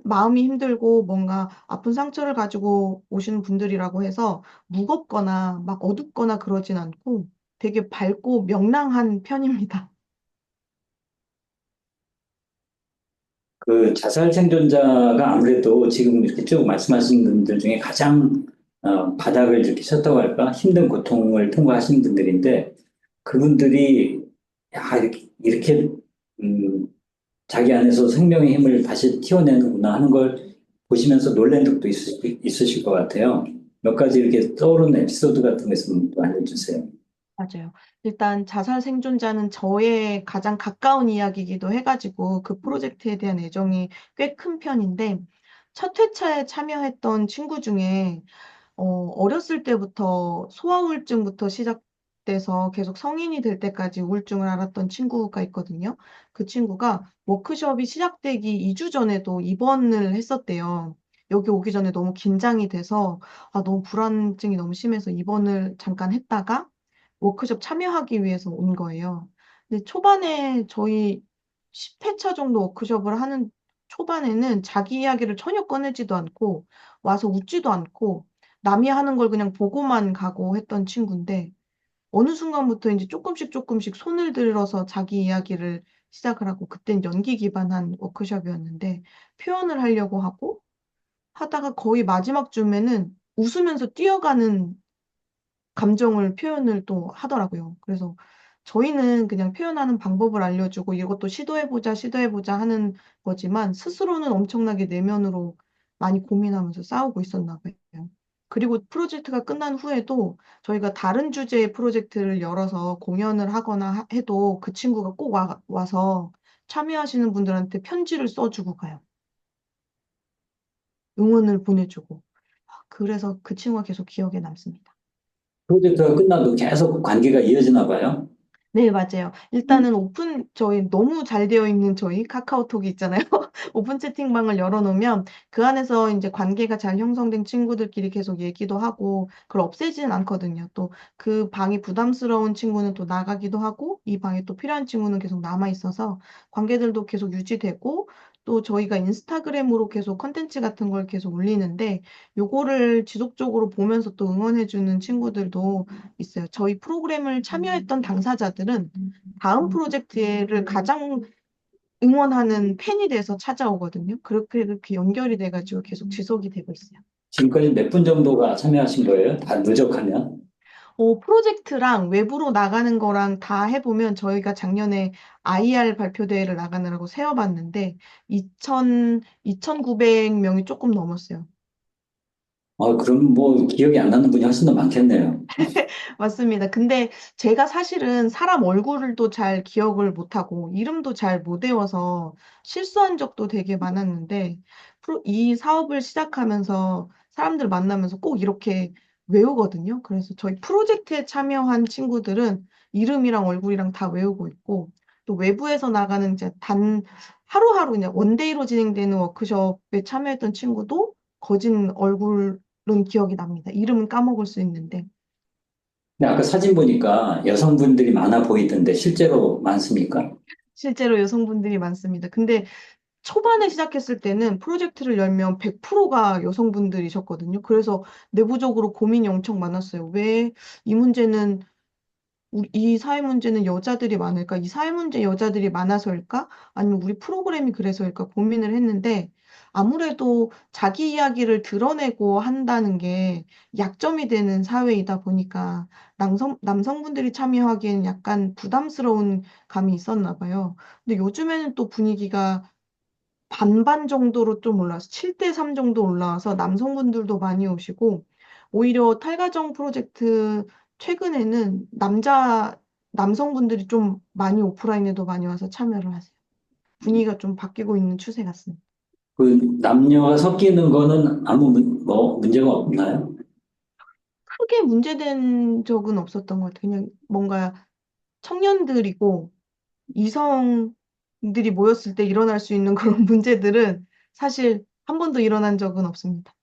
마음이 힘들고 뭔가 아픈 상처를 가지고 오시는 분들이라고 해서 무겁거나 막 어둡거나 그러진 않고 되게 밝고 명랑한 편입니다. 그 자살 생존자가 아무래도 지금 이렇게 쭉 말씀하신 분들 중에 가장 바닥을 이렇게 쳤다고 할까? 힘든 고통을 통과하신 분들인데 그분들이 야, 이렇게 음, 자기 안에서 생명의 힘을 다시 튀어내는구나 하는 걸 보시면서 놀란 적도 있으실 것 같아요. 몇 가지 이렇게 떠오르는 에피소드 같은 거 있으면 또 알려주세요. 맞아요. 일단 자살 생존자는 저의 가장 가까운 이야기이기도 해가지고 그 프로젝트에 대한 애정이 꽤 큰 편인데 첫 회차에 참여했던 친구 중에 어렸을 때부터 소아우울증부터 시작돼서 계속 성인이 될 때까지 우울증을 앓았던 친구가 있거든요. 그 친구가 워크숍이 시작되기 2주 전에도 입원을 했었대요. 여기 오기 전에 너무 긴장이 돼서 아, 너무 불안증이 너무 심해서 입원을 잠깐 했다가 워크숍 참여하기 위해서 온 거예요. 근데 초반에 저희 10회차 정도 워크숍을 하는 초반에는 자기 이야기를 전혀 꺼내지도 않고 와서 웃지도 않고 남이 하는 걸 그냥 보고만 가고 했던 친구인데 어느 순간부터 이제 조금씩 손을 들어서 자기 이야기를 시작을 하고 그땐 연기 기반한 워크숍이었는데 표현을 하려고 하고 하다가 거의 마지막 쯤에는 웃으면서 뛰어가는 감정을 표현을 또 하더라고요. 그래서 저희는 그냥 표현하는 방법을 알려주고 이것도 시도해보자 하는 거지만 스스로는 엄청나게 내면으로 많이 고민하면서 싸우고 있었나 봐요. 그리고 프로젝트가 끝난 후에도 저희가 다른 주제의 프로젝트를 열어서 공연을 하거나 해도 그 친구가 꼭 와서 참여하시는 분들한테 편지를 써주고 가요. 응원을 보내주고. 그래서 그 친구가 계속 기억에 남습니다. 프로젝트가 끝나도 계속 관계가 이어지나 봐요. 네, 맞아요. 일단은 저희 너무 잘 되어 있는 저희 카카오톡이 있잖아요. 오픈 채팅방을 열어놓으면 그 안에서 이제 관계가 잘 형성된 친구들끼리 계속 얘기도 하고 그걸 없애지는 않거든요. 또 그 방이 부담스러운 친구는 또 나가기도 하고 이 방에 또 필요한 친구는 계속 남아 있어서 관계들도 계속 유지되고 또 저희가 인스타그램으로 계속 컨텐츠 같은 걸 계속 올리는데 요거를 지속적으로 보면서 또 응원해주는 친구들도 있어요. 저희 프로그램을 참여했던 당사자들은 다음 프로젝트를 가장 응원하는 팬이 돼서 찾아오거든요. 그렇게 연결이 돼가지고 계속 지속이 되고 있어요. 지금까지 몇 분 정도가 참여하신 거예요? 다 누적하면? 프로젝트랑 외부로 나가는 거랑 다 해보면 저희가 작년에 IR 발표대회를 나가느라고 세어봤는데 2,900명이 조금 넘었어요. 그럼 뭐 기억이 안 나는 분이 훨씬 더 많겠네요. 맞습니다. 근데 제가 사실은 사람 얼굴도 잘 기억을 못하고 이름도 잘 못 외워서 실수한 적도 되게 많았는데 이 사업을 시작하면서 사람들 만나면서 꼭 이렇게 외우거든요. 그래서 저희 프로젝트에 참여한 친구들은 이름이랑 얼굴이랑 다 외우고 있고, 또 외부에서 나가는 이제 하루하루 그냥 원데이로 진행되는 워크숍에 참여했던 친구도 거진 얼굴은 기억이 납니다. 이름은 까먹을 수 있는데. 근데 아까 사진 보니까 여성분들이 많아 보이던데 실제로 많습니까? 실제로 여성분들이 많습니다. 근데 초반에 시작했을 때는 프로젝트를 열면 100%가 여성분들이셨거든요. 그래서 내부적으로 고민이 엄청 많았어요. 왜 이 문제는 이 사회 문제는 여자들이 많을까? 이 사회 문제 여자들이 많아서일까? 아니면 우리 프로그램이 그래서일까? 고민을 했는데 아무래도 자기 이야기를 드러내고 한다는 게 약점이 되는 사회이다 보니까 남성분들이 참여하기에는 약간 부담스러운 감이 있었나 봐요. 근데 요즘에는 또 분위기가 반반 정도로 좀 올라와서 7대 3 정도 올라와서 남성분들도 많이 오시고 오히려 탈가정 프로젝트 최근에는 남성분들이 좀 많이 오프라인에도 많이 와서 참여를 하세요. 분위기가 좀 바뀌고 있는 추세 같습니다. 그 남녀가 섞이는 거는 아무 문제가 없나요? 크게 문제된 적은 없었던 것 같아요. 그냥 뭔가 청년들이고 이성들이 모였을 때 일어날 수 있는 그런 문제들은 사실 한 번도 일어난 적은 없습니다.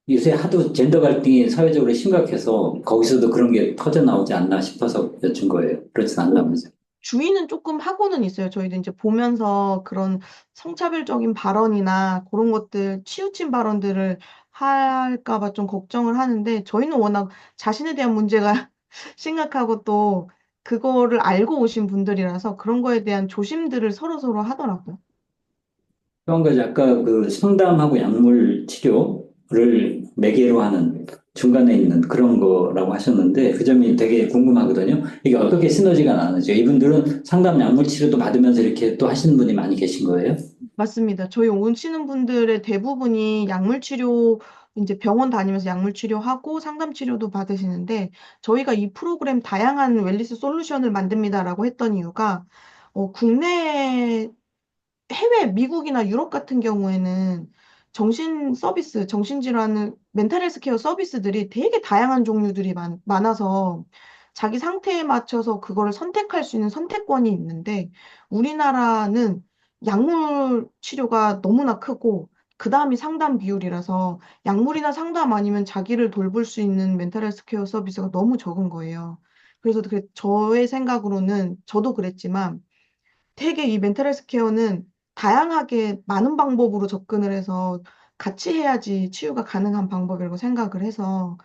요새 하도 젠더 갈등이 사회적으로 심각해서 거기서도 그런 게 터져 나오지 않나 싶어서 여쭌 거예요. 그렇진 않나면서요. 주의는 조금 하고는 있어요. 저희도 이제 보면서 그런 성차별적인 발언이나 그런 것들, 치우친 발언들을 할까 봐 좀 걱정을 하는데, 저희는 워낙 자신에 대한 문제가 심각하고 또 그거를 알고 오신 분들이라서 그런 거에 대한 조심들을 서로서로 하더라고요. 또 한 가지 아까 그 상담하고 약물 치료를 매개로 하는 중간에 있는 그런 거라고 하셨는데 그 점이 되게 궁금하거든요. 이게 어떻게 시너지가 나는지 이분들은 상담 약물 치료도 받으면서 이렇게 또 하시는 분이 많이 계신 거예요? 맞습니다. 저희 오시는 분들의 대부분이 약물 치료, 이제 병원 다니면서 약물 치료하고 상담 치료도 받으시는데, 저희가 이 프로그램 다양한 웰니스 솔루션을 만듭니다라고 했던 이유가, 국내, 해외, 미국이나 유럽 같은 경우에는 정신 서비스, 정신질환을, 멘탈 헬스 케어 서비스들이 되게 다양한 종류들이 많아서 자기 상태에 맞춰서 그거를 선택할 수 있는 선택권이 있는데, 우리나라는 약물 치료가 너무나 크고 그 다음이 상담 비율이라서 약물이나 상담 아니면 자기를 돌볼 수 있는 멘탈 헬스 케어 서비스가 너무 적은 거예요. 그래서 저의 생각으로는 저도 그랬지만 되게 이 멘탈 헬스 케어는 다양하게 많은 방법으로 접근을 해서 같이 해야지 치유가 가능한 방법이라고 생각을 해서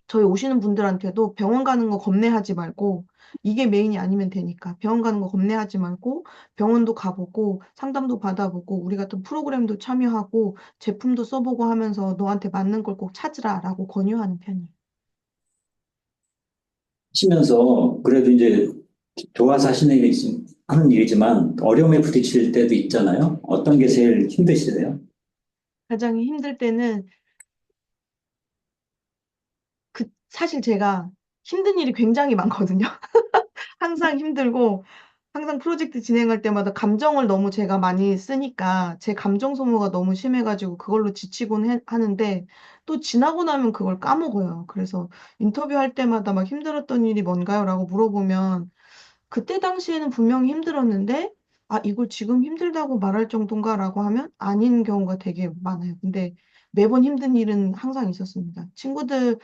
저희 오시는 분들한테도 병원 가는 거 겁내하지 말고 이게 메인이 아니면 되니까 병원 가는 거 겁내하지 말고 병원도 가보고 상담도 받아보고 우리 같은 프로그램도 참여하고 제품도 써보고 하면서 너한테 맞는 걸 꼭 찾으라라고 권유하는 편이에요. 하시면서 그래도 이제 좋아서 하는 일이지만 어려움에 부딪힐 때도 있잖아요. 어떤 게 제일 힘드시대요? 가장 힘들 때는 사실 제가 힘든 일이 굉장히 많거든요. 항상 힘들고 항상 프로젝트 진행할 때마다 감정을 너무 제가 많이 쓰니까 제 감정 소모가 너무 심해가지고 그걸로 지치곤 하는데 또 지나고 나면 그걸 까먹어요. 그래서 인터뷰할 때마다 막 힘들었던 일이 뭔가요? 라고 물어보면 그때 당시에는 분명히 힘들었는데 아, 이걸 지금 힘들다고 말할 정도인가라고 하면 아닌 경우가 되게 많아요. 근데 매번 힘든 일은 항상 있었습니다. 친구들의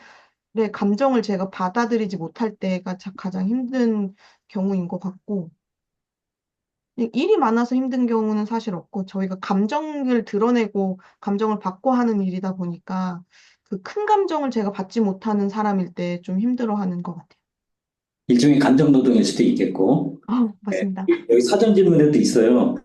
감정을 제가 받아들이지 못할 때가 가장 힘든 경우인 것 같고 일이 많아서 힘든 경우는 사실 없고 저희가 감정을 드러내고 감정을 받고 하는 일이다 보니까 그 큰 감정을 제가 받지 못하는 사람일 때 좀 힘들어하는 것 같아요. 일종의 감정 노동일 수도 있겠고. 네. 맞습니다. 여기 사전 질문에도 있어요.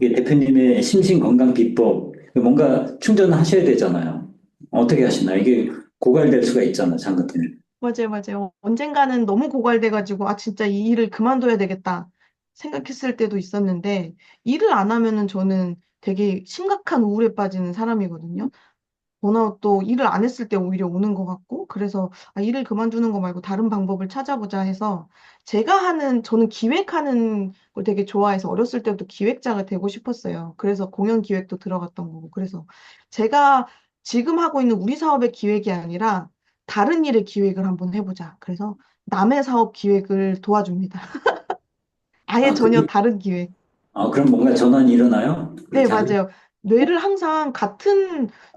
이게 대표님의 심신 건강 비법, 뭔가 충전하셔야 되잖아요. 어떻게 하시나요? 이게 고갈될 수가 있잖아요, 장같은. 맞아요, 맞아요. 언젠가는 너무 고갈돼가지고, 아, 진짜 이 일을 그만둬야 되겠다 생각했을 때도 있었는데, 일을 안 하면은 저는 되게 심각한 우울에 빠지는 사람이거든요. 번아웃도 일을 안 했을 때 오히려 오는 것 같고, 그래서 일을 그만두는 거 말고 다른 방법을 찾아보자 해서 저는 기획하는 걸 되게 좋아해서 어렸을 때부터 기획자가 되고 싶었어요. 그래서 공연 기획도 들어갔던 거고, 그래서 제가 지금 하고 있는 우리 사업의 기획이 아니라 다른 일의 기획을 한번 해보자. 그래서 남의 사업 기획을 도와줍니다. 아예 아, 전혀 다른 기획. 그럼 뭔가 전환이 일어나요? 네, 그렇게 하면? 맞아요. 뇌를 항상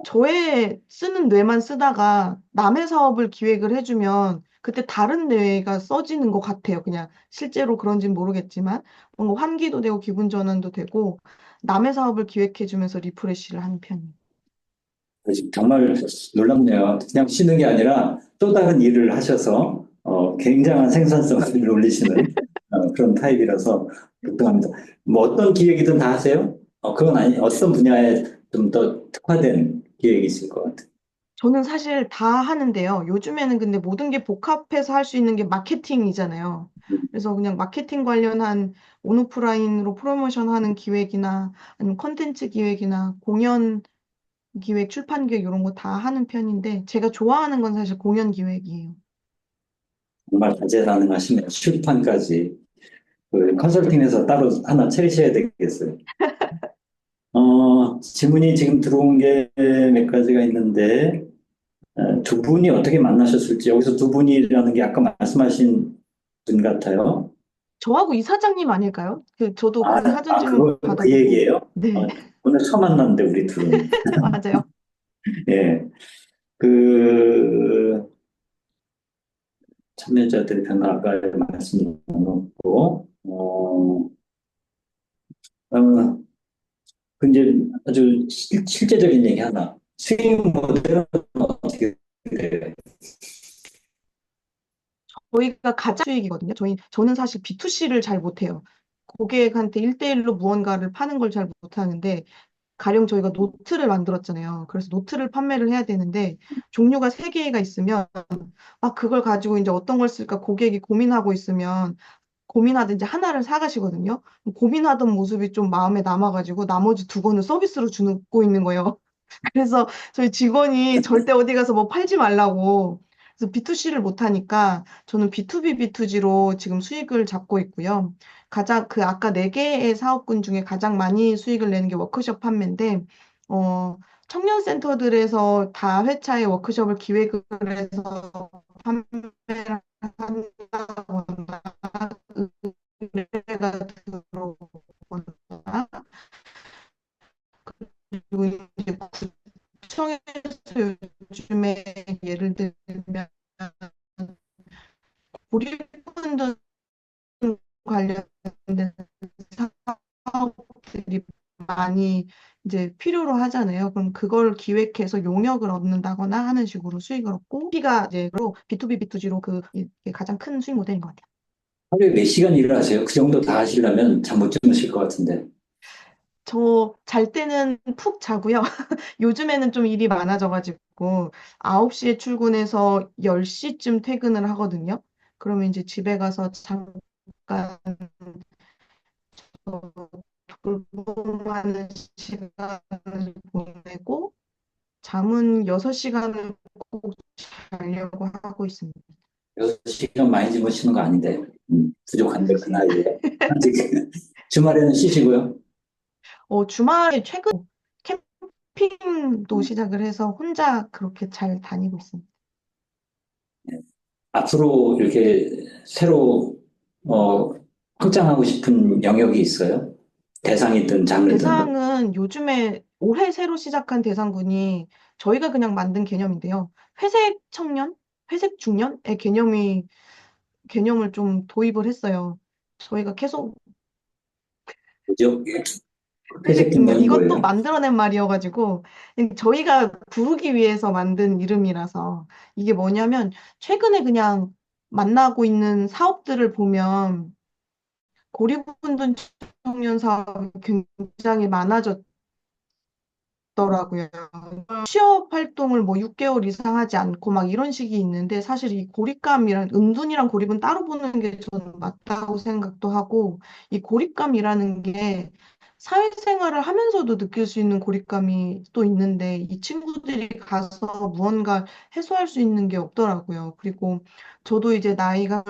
저의 쓰는 뇌만 쓰다가 남의 사업을 기획을 해주면 그때 다른 뇌가 써지는 것 같아요. 그냥 실제로 그런지는 모르겠지만 뭔가 환기도 되고 기분 전환도 되고 남의 사업을 기획해주면서 리프레시를 하는 편이에요. 지금 정말 놀랍네요. 그냥 쉬는 게 아니라 또 다른 일을 하셔서 굉장한 생산성을 올리시는 그런 타입이라서 걱정합니다. 뭐 어떤 기획이든 다 하세요? 그건 아니, 어떤 분야에 좀 더 특화된 기획이실 것 같아요. 저는 사실 다 하는데요. 요즘에는 근데 모든 게 복합해서 할 수 있는 게 마케팅이잖아요. 그래서 그냥 마케팅 관련한 온오프라인으로 프로모션 하는 기획이나 아니면 컨텐츠 기획이나 공연 기획, 출판 기획 이런 거 다 하는 편인데 제가 좋아하는 건 사실 공연 기획이에요. 정말 다재다능하시네요. 출판까지. 그 컨설팅에서 따로 하나 차리셔야 되겠어요. 질문이 지금 들어온 게 몇 가지가 있는데, 두 분이 어떻게 만나셨을지, 여기서 두 분이라는 게 아까 말씀하신 분 같아요. 저하고 이사장님 아닐까요? 저도 그 사전 질문 그 받아보고. 얘기예요? 네, 오늘 처음 만났는데, 우리 둘은. 맞아요. 예. 그, 참여자들의 변화, 아까 말씀드렸고, 어, 그 이제 아주 실제적인 얘기 하나. 수익 모델은 어떻게 돼요? 저희가 가장 수익이거든요. 저는 사실 B2C를 잘 못해요. 고객한테 1대1로 무언가를 파는 걸 잘 못하는데, 가령 저희가 노트를 만들었잖아요. 그래서 노트를 판매를 해야 되는데, 종류가 3개가 있으면, 그걸 가지고 이제 어떤 걸 쓸까 고객이 고민하고 있으면, 고민하든지 하나를 사가시거든요. 고민하던 모습이 좀 마음에 남아가지고, 나머지 2권을 서비스로 주고 있는 거예요. 그래서 저희 직원이 절대 어디 가서 뭐 팔지 말라고. 그래서 B2C를 못하니까 저는 B2B, B2G로 지금 수익을 잡고 있고요. 아까 4개의 사업군 중에 가장 많이 수익을 내는 게 워크숍 판매인데, 어, 청년 센터들에서 다 회차에 워크숍을 기획을 해서 판매를 한다거나, 의뢰가 들어오거나, 그리고 이제 구청에서 요즘에 예를 들면 고립분들 관련된 사업들이 많이 이제 필요로 하잖아요. 그럼 그걸 기획해서 용역을 얻는다거나 하는 식으로 수익을 얻고, B가 이제 B2B, B2G로 이게 가장 큰 수익 모델인 것 같아요. 하루에 몇 시간 일을 하세요? 그 정도 다 하시려면 잠 못 주무실 것 같은데. 저 잘 때는 푹 자고요. 요즘에는 좀 일이 많아져가지고 9시에 출근해서 10시쯤 퇴근을 하거든요. 그러면 이제 집에 가서 잠깐 어, 돌봄하는 시간을 보내고 잠은 6시간을 꼭 자려고 하고 있습니다. 6시간 많이 주무시는 거 아닌데. 부족한데, 그 나이에. 아직 주말에는 쉬시고요. 주말에 최근 캠핑도 시작을 해서 혼자 그렇게 잘 다니고 있습니다. 앞으로 이렇게 새로, 어, 확장하고 싶은 영역이 있어요? 대상이든 장르든. 대상은 요즘에 올해 새로 시작한 대상군이 저희가 그냥 만든 개념인데요. 회색 청년, 회색 중년의 개념을 좀 도입을 했어요. 저희가 계속 그죠? 회색 회색 중년, 김면이 이것도 뭐예요? 만들어낸 말이어가지고 저희가 부르기 위해서 만든 이름이라서 이게 뭐냐면 최근에 그냥 만나고 있는 사업들을 보면 고립운동 청년 사업이 굉장히 많아졌더라고요. 취업 활동을 뭐 6개월 이상 하지 않고 막 이런 식이 있는데 사실 이 은둔이랑 고립은 따로 보는 게 저는 맞다고 생각도 하고 이 고립감이라는 게 사회생활을 하면서도 느낄 수 있는 고립감이 또 있는데 이 친구들이 가서 무언가 해소할 수 있는 게 없더라고요. 그리고 저도 이제 나이가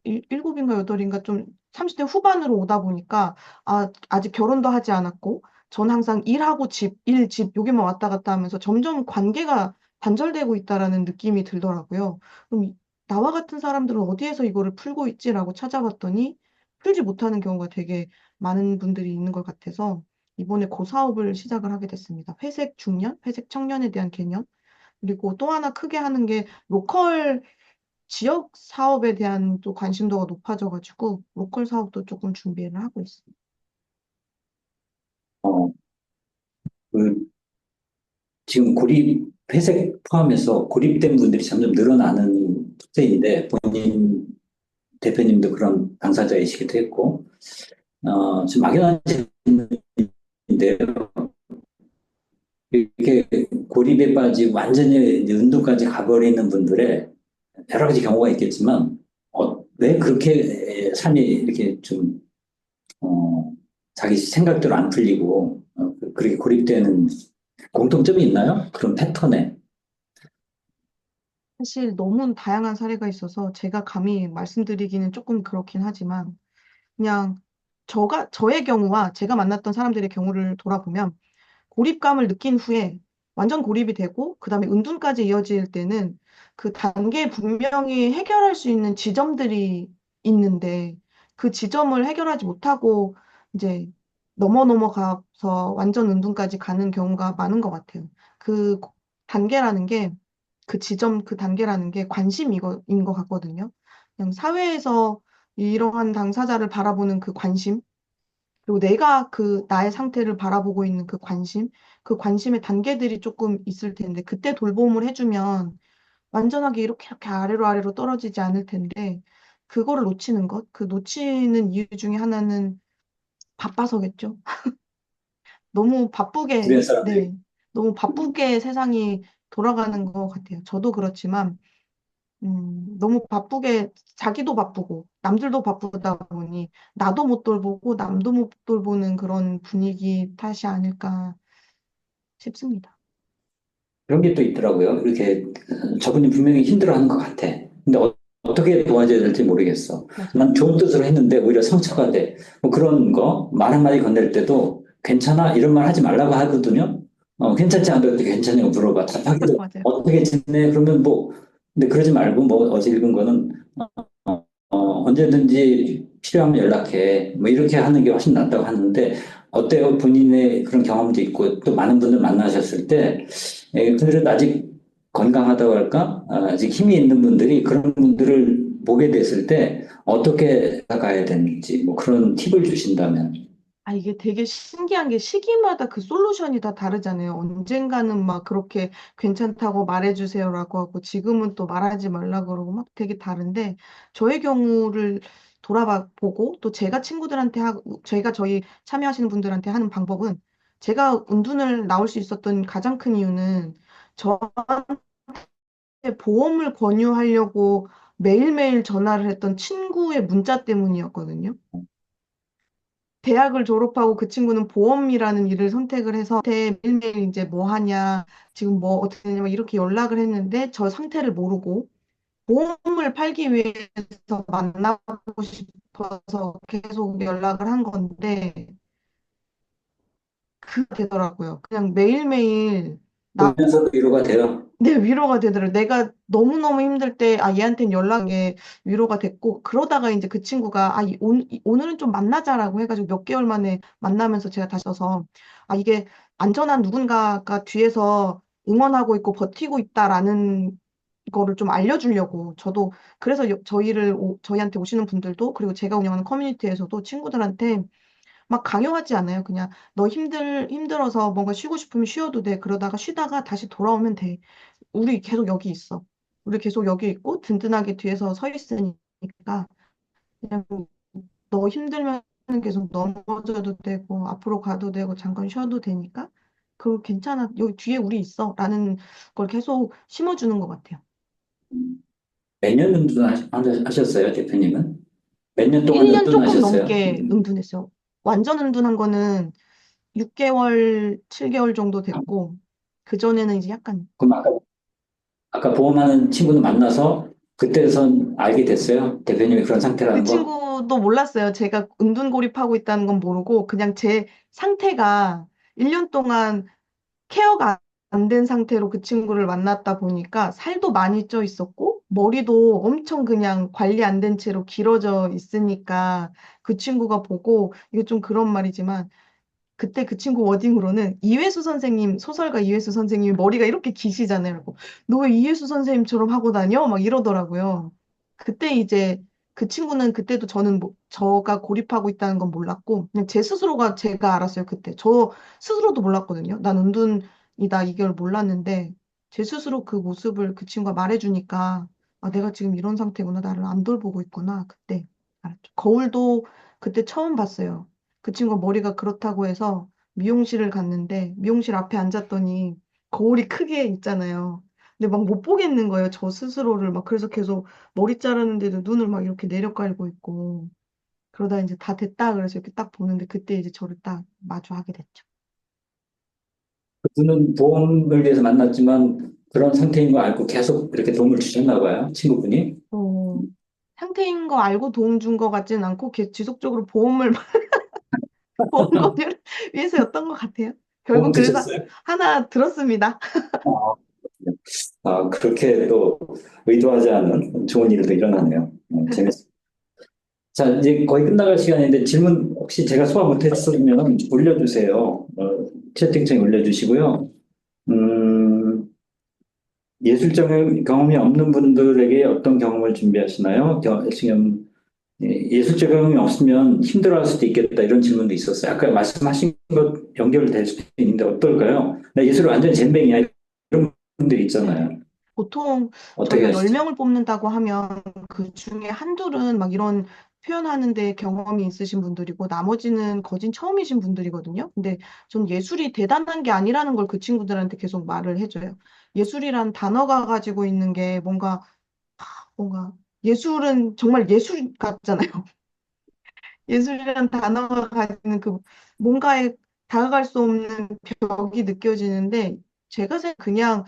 일- 일곱인가 여덟인가 좀 30대 후반으로 오다 보니까 아직 결혼도 하지 않았고 전 항상 일하고 집, 일, 집 여기만 왔다 갔다 하면서 점점 관계가 단절되고 있다라는 느낌이 들더라고요. 그럼 나와 같은 사람들은 어디에서 이거를 풀고 있지라고 찾아봤더니 풀지 못하는 경우가 되게 많은 분들이 있는 것 같아서 이번에 그 사업을 시작을 하게 됐습니다. 회색 중년, 회색 청년에 대한 개념. 그리고 또 하나 크게 하는 게 로컬 지역 사업에 대한 또 관심도가 높아져가지고 로컬 사업도 조금 준비를 하고 있습니다. 어, 그 지금 회색 포함해서 고립된 분들이 점점 늘어나는 추세인데 본인 대표님도 그런 당사자이시기도 했고, 좀 막연한 질문인데요. 이렇게 고립에 빠지고 완전히 이제 은둔까지 가버리는 분들의 여러 가지 경우가 있겠지만, 왜 그렇게 삶이 이렇게 좀, 어, 자기 생각대로 안 풀리고, 그렇게 고립되는 공통점이 있나요? 그런 패턴에. 사실 너무 다양한 사례가 있어서 제가 감히 말씀드리기는 조금 그렇긴 하지만 그냥 저의 경우와 제가 만났던 사람들의 경우를 돌아보면 고립감을 느낀 후에 완전 고립이 되고 그다음에 은둔까지 이어질 때는 그 단계에 분명히 해결할 수 있는 지점들이 있는데 그 지점을 해결하지 못하고 이제 넘어가서 완전 은둔까지 가는 경우가 많은 것 같아요. 그 단계라는 게 그 지점 그 단계라는 게 관심인 것 같거든요. 그냥 사회에서 이러한 당사자를 바라보는 그 관심 그리고 내가 나의 상태를 바라보고 있는 그 관심의 단계들이 조금 있을 텐데, 그때 돌봄을 해주면 완전하게 이렇게 아래로 아래로 떨어지지 않을 텐데, 그거를 놓치는 것, 그 놓치는 이유 중에 하나는 바빠서겠죠. 너무 바쁘게, 주변 사람들이 네, 너무 바쁘게 세상이 돌아가는 것 같아요. 저도 그렇지만, 너무 바쁘게, 자기도 바쁘고, 남들도 바쁘다 보니, 나도 못 돌보고, 남도 못 돌보는 그런 분위기 탓이 아닐까 싶습니다. 그런 게 또 있더라고요. 이렇게 저분이 분명히 힘들어하는 것 같아. 근데 떻게 도와줘야 될지 모르겠어. 맞아요. 난 좋은 뜻으로 했는데 오히려 상처가 돼. 뭐 그런 거 말 한마디 건넬 때도 괜찮아? 이런 말 하지 말라고 하거든요. 괜찮지 않아도 괜찮냐고 물어봐. 답하기도 맞아요. 어떻게 지내? 그러면 뭐 근데 그러지 말고 뭐 어제 읽은 거는 언제든지 필요하면 연락해. 뭐 이렇게 하는 게 훨씬 낫다고 하는데 어때요? 본인의 그런 경험도 있고 또 많은 분들 만나셨을 때 그들은 아직 건강하다고 할까? 아직 힘이 있는 분들이 그런 분들을 보게 됐을 때 어떻게 나가야 되는지 뭐 그런 팁을 주신다면. 이게 되게 신기한 게 시기마다 그 솔루션이 다 다르잖아요. 언젠가는 막 그렇게 괜찮다고 말해주세요라고 하고 지금은 또 말하지 말라 그러고 막 되게 다른데 저의 경우를 돌아봐 보고 또 제가 친구들한테 하고 제가 저희 참여하시는 분들한테 하는 방법은 제가 은둔을 나올 수 있었던 가장 큰 이유는 저한테 보험을 권유하려고 매일매일 전화를 했던 친구의 문자 때문이었거든요. 대학을 졸업하고 그 친구는 보험이라는 일을 선택을 해서 저한테 매일매일 이제 뭐 하냐, 지금 뭐 어떻게 되냐, 막 이렇게 연락을 했는데 저 상태를 모르고 보험을 팔기 위해서 만나고 싶어서 계속 연락을 한 건데 되더라고요. 그냥 매일매일 그러면서도 위로가 돼요. 네, 위로가 되더라고요. 내가 너무너무 힘들 때, 얘한테는 연락에 위로가 됐고, 그러다가 이제 그 친구가, 오늘은 좀 만나자라고 해가지고 몇 개월 만에 만나면서 제가 다시 써서, 이게 안전한 누군가가 뒤에서 응원하고 있고 버티고 있다라는 거를 좀 알려주려고, 저도, 그래서 저희한테 오시는 분들도, 그리고 제가 운영하는 커뮤니티에서도 친구들한테 막 강요하지 않아요. 그냥 너 힘들어서 뭔가 쉬고 싶으면 쉬어도 돼. 그러다가 쉬다가 다시 돌아오면 돼. 우리 계속 여기 있어. 우리 계속 여기 있고 든든하게 뒤에서 서 있으니까 그냥 너 힘들면 계속 넘어져도 되고 앞으로 가도 되고 잠깐 쉬어도 되니까 그거 괜찮아. 여기 뒤에 우리 있어. 라는 걸 계속 심어주는 것 같아요. 몇년 은둔하셨어요, 대표님은? 몇 년 동안 1년 조금 은둔하셨어요? 넘게 응둔했어요. 완전 은둔한 거는 6개월, 7개월 정도 됐고, 그전에는 이제 약간, 그럼 아까 보험하는 친구는 만나서 그때선 알게 됐어요? 대표님이 그런 그 상태라는 거? 친구도 몰랐어요. 제가 은둔고립하고 있다는 건 모르고, 그냥 제 상태가 1년 동안 케어가 안 된 상태로 그 친구를 만났다 보니까 살도 많이 쪄 있었고 머리도 엄청 그냥 관리 안 된 채로 길어져 있으니까 그 친구가 보고 이게 좀 그런 말이지만 그때 그 친구 워딩으로는 이회수 선생님, 소설가 이회수 선생님이 머리가 이렇게 기시잖아요. 너 왜 이회수 선생님처럼 하고 다녀? 막 이러더라고요. 그때 이제 그 친구는 그때도 저는 뭐, 저가 고립하고 있다는 건 몰랐고 그냥 제 스스로가 제가 알았어요. 그때 저 스스로도 몰랐거든요. 난 은둔이다 이걸 몰랐는데 제 스스로 그 모습을 그 친구가 말해주니까 아, 내가 지금 이런 상태구나. 나를 안 돌보고 있구나. 그때 알았죠. 거울도 그때 처음 봤어요. 그 친구가 머리가 그렇다고 해서 미용실을 갔는데 미용실 앞에 앉았더니 거울이 크게 있잖아요. 근데 막 못 보겠는 거예요. 저 스스로를 막 그래서 계속 머리 자르는데도 눈을 막 이렇게 내려깔고 있고 그러다 이제 다 됐다 그래서 이렇게 딱 보는데 그때 이제 저를 딱 마주하게 됐죠. 그분은 보험을 위해서 만났지만 그런 상태인 거 알고 계속 이렇게 도움을 주셨나 봐요, 친구분이. 어, 상태인 거 알고 도움 준 것 같지는 않고 지속적으로 보험을 보험 검열을 위해서였던 것 같아요. 도움 결국 그래서 되셨어요? 하나 들었습니다. 아, 그렇게 또 의도하지 않은 좋은 일도 일어나네요. 재밌어요. 자, 이제 거의 끝나갈 시간인데 질문 혹시 제가 소화 못했으면 올려주세요. 채팅창에 올려주시고요. 음, 예술적 경험이 없는 분들에게 어떤 경험을 준비하시나요? 지금 예술적 경험이 없으면 힘들어할 수도 있겠다 이런 질문도 있었어요. 아까 말씀하신 것 연결될 수도 있는데 어떨까요? 나 예술을 완전 젬병이야 이런 분들 있잖아요. 네. 보통 어떻게 저희가 하시죠? 10명을 뽑는다고 하면 그 중에 한둘은 막 이런 표현하는 데 경험이 있으신 분들이고 나머지는 거진 처음이신 분들이거든요. 근데 전 예술이 대단한 게 아니라는 걸 그 친구들한테 계속 말을 해줘요. 예술이란 단어가 가지고 있는 게 뭔가 예술은 정말 예술 같잖아요. 예술이란 단어가 가지는 그 뭔가에 다가갈 수 없는 벽이 느껴지는데 제가 그냥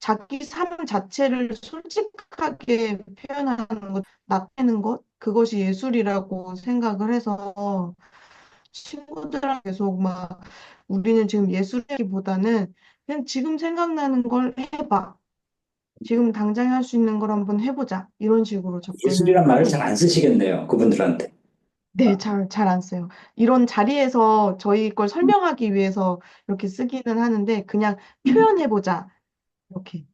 자기 삶 자체를 솔직하게 표현하는 것, 나타내는 것, 그것이 예술이라고 생각을 해서 친구들랑 계속 막 우리는 지금 예술이기보다는 그냥 지금 생각나는 걸 해봐. 지금 당장 할 수 있는 걸 한번 해보자. 이런 식으로 접근을 예술이란 말을 하고 잘 안 있어요. 쓰시겠네요. 그분들한테. 네, 잘 안 써요. 이런 자리에서 저희 걸 설명하기 위해서 이렇게 쓰기는 하는데 그냥 음. 표현해보자. 이렇게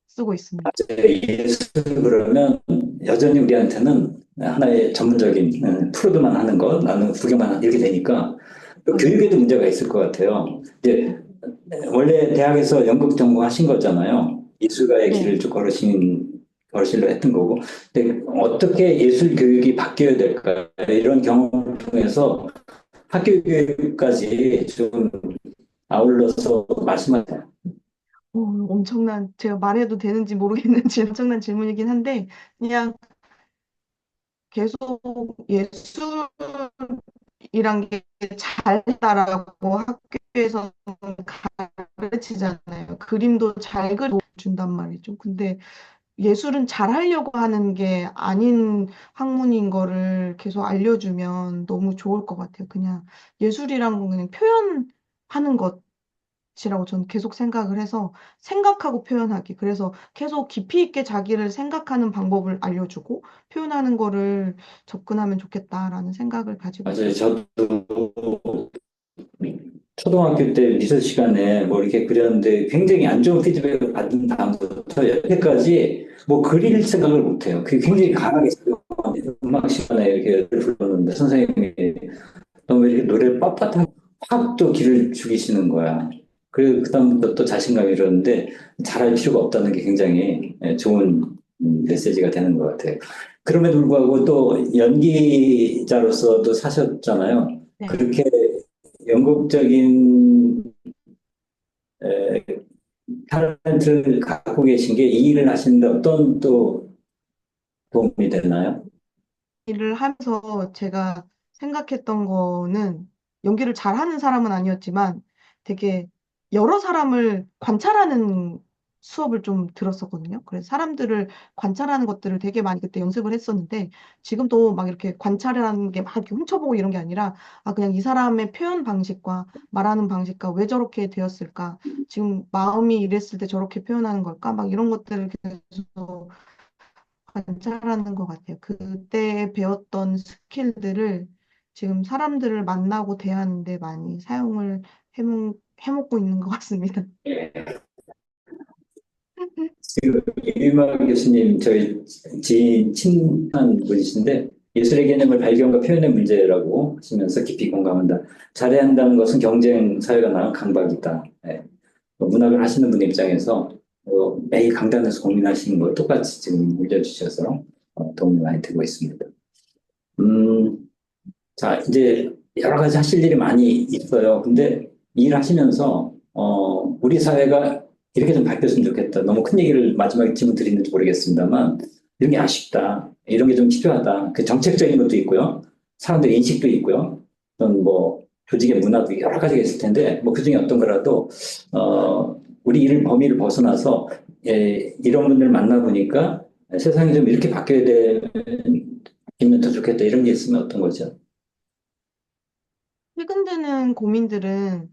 쓰고 있습니다. 예술 그러면 여전히 우리한테는 하나의 전문적인 프로드만 하는 것, 나는 구경만 이렇게 되니까 또 맞아요. 교육에도 문제가 있을 것 같아요. 이제 원래 대학에서 연극 전공하신 거잖아요. 예술가의 길을 네. 쭉 걸으시려 했던 거고. 근데 어떻게 예술 교육이 바뀌어야 될까? 이런 경험을 통해서 학교 교육까지 좀 아울러서 말씀하세요. 제가 말해도 되는지 모르겠는 엄청난 질문이긴 한데, 그냥 계속 예술이란 게 잘다라고 학교에서 가르치잖아요. 그림도 잘 그려준단 말이죠. 근데 예술은 잘하려고 하는 게 아닌 학문인 거를 계속 알려주면 너무 좋을 것 같아요. 그냥 예술이란 건 그냥 표현하는 것. 이라고 저는 계속 생각을 해서 생각하고 표현하기. 그래서 계속 깊이 있게 자기를 생각하는 방법을 알려주고 표현하는 거를 접근하면 좋겠다라는 생각을 가지고 맞아요. 있어요. 저도 초등학교 때 미술 시간에 뭐 이렇게 그렸는데 굉장히 안 좋은 피드백을 받은 다음부터 여태까지 뭐 그릴 생각을 못 해요. 그게 굉장히 맞아요. 강하게 작용해요. 음악 시간에 이렇게 불렀는데 선생님이 너무 이렇게 노래를 빳빳하게 확 또 길을 죽이시는 거야. 그다음부터 또 자신감이 잃었는데 잘할 필요가 없다는 게 굉장히 좋은 메시지가 되는 것 같아요. 그럼에도 불구하고 또 연기자로서도 사셨잖아요. 네. 그렇게 연극적인 에, 탤런트를 갖고 계신 게 이 일을 하시는데 어떤 또 도움이 됐나요? 일을 하면서 제가 생각했던 거는 연기를 잘하는 사람은 아니었지만 되게 여러 사람을 관찰하는 수업을 좀 들었었거든요. 그래서 사람들을 관찰하는 것들을 되게 많이 그때 연습을 했었는데 지금도 막 이렇게 관찰이라는 게 막 이렇게 훔쳐보고 이런 게 아니라 아 그냥 이 사람의 표현 방식과 말하는 방식과 왜 저렇게 되었을까? 지금 마음이 이랬을 때 저렇게 표현하는 걸까? 막 이런 것들을 계속 관찰하는 것 같아요. 그때 배웠던 스킬들을 지금 사람들을 만나고 대하는데 많이 사용을 해먹고 있는 것 같습니다. 지금 이유마 교수님 저희 지인 친한 분이신데 예술의 개념을 발견과 표현의 문제라고 하시면서 깊이 공감한다. 잘해야 한다는 것은 경쟁 사회가 낳은 강박이다. 예. 문학을 하시는 분 입장에서 매일 강단에서 고민하시는 걸 똑같이 지금 올려주셔서 도움이 많이 되고 있습니다. 음, 자, 이제 여러 가지 하실 일이 많이 있어요. 근데 일하시면서, 우리 사회가 이렇게 좀 바뀌었으면 좋겠다. 너무 큰 얘기를 마지막에 질문 드리는지 모르겠습니다만, 이런 게 아쉽다. 이런 게 좀 필요하다. 그 정책적인 것도 있고요. 사람들 인식도 있고요. 어떤 뭐, 조직의 문화도 여러 가지가 있을 텐데, 뭐, 그 중에 어떤 거라도, 우리 일 범위를 벗어나서, 이런 분들 만나보니까 세상이 좀 이렇게 바뀌어야 되면 더 좋겠다. 이런 게 있으면 어떤 거죠? 최근 드는 고민들은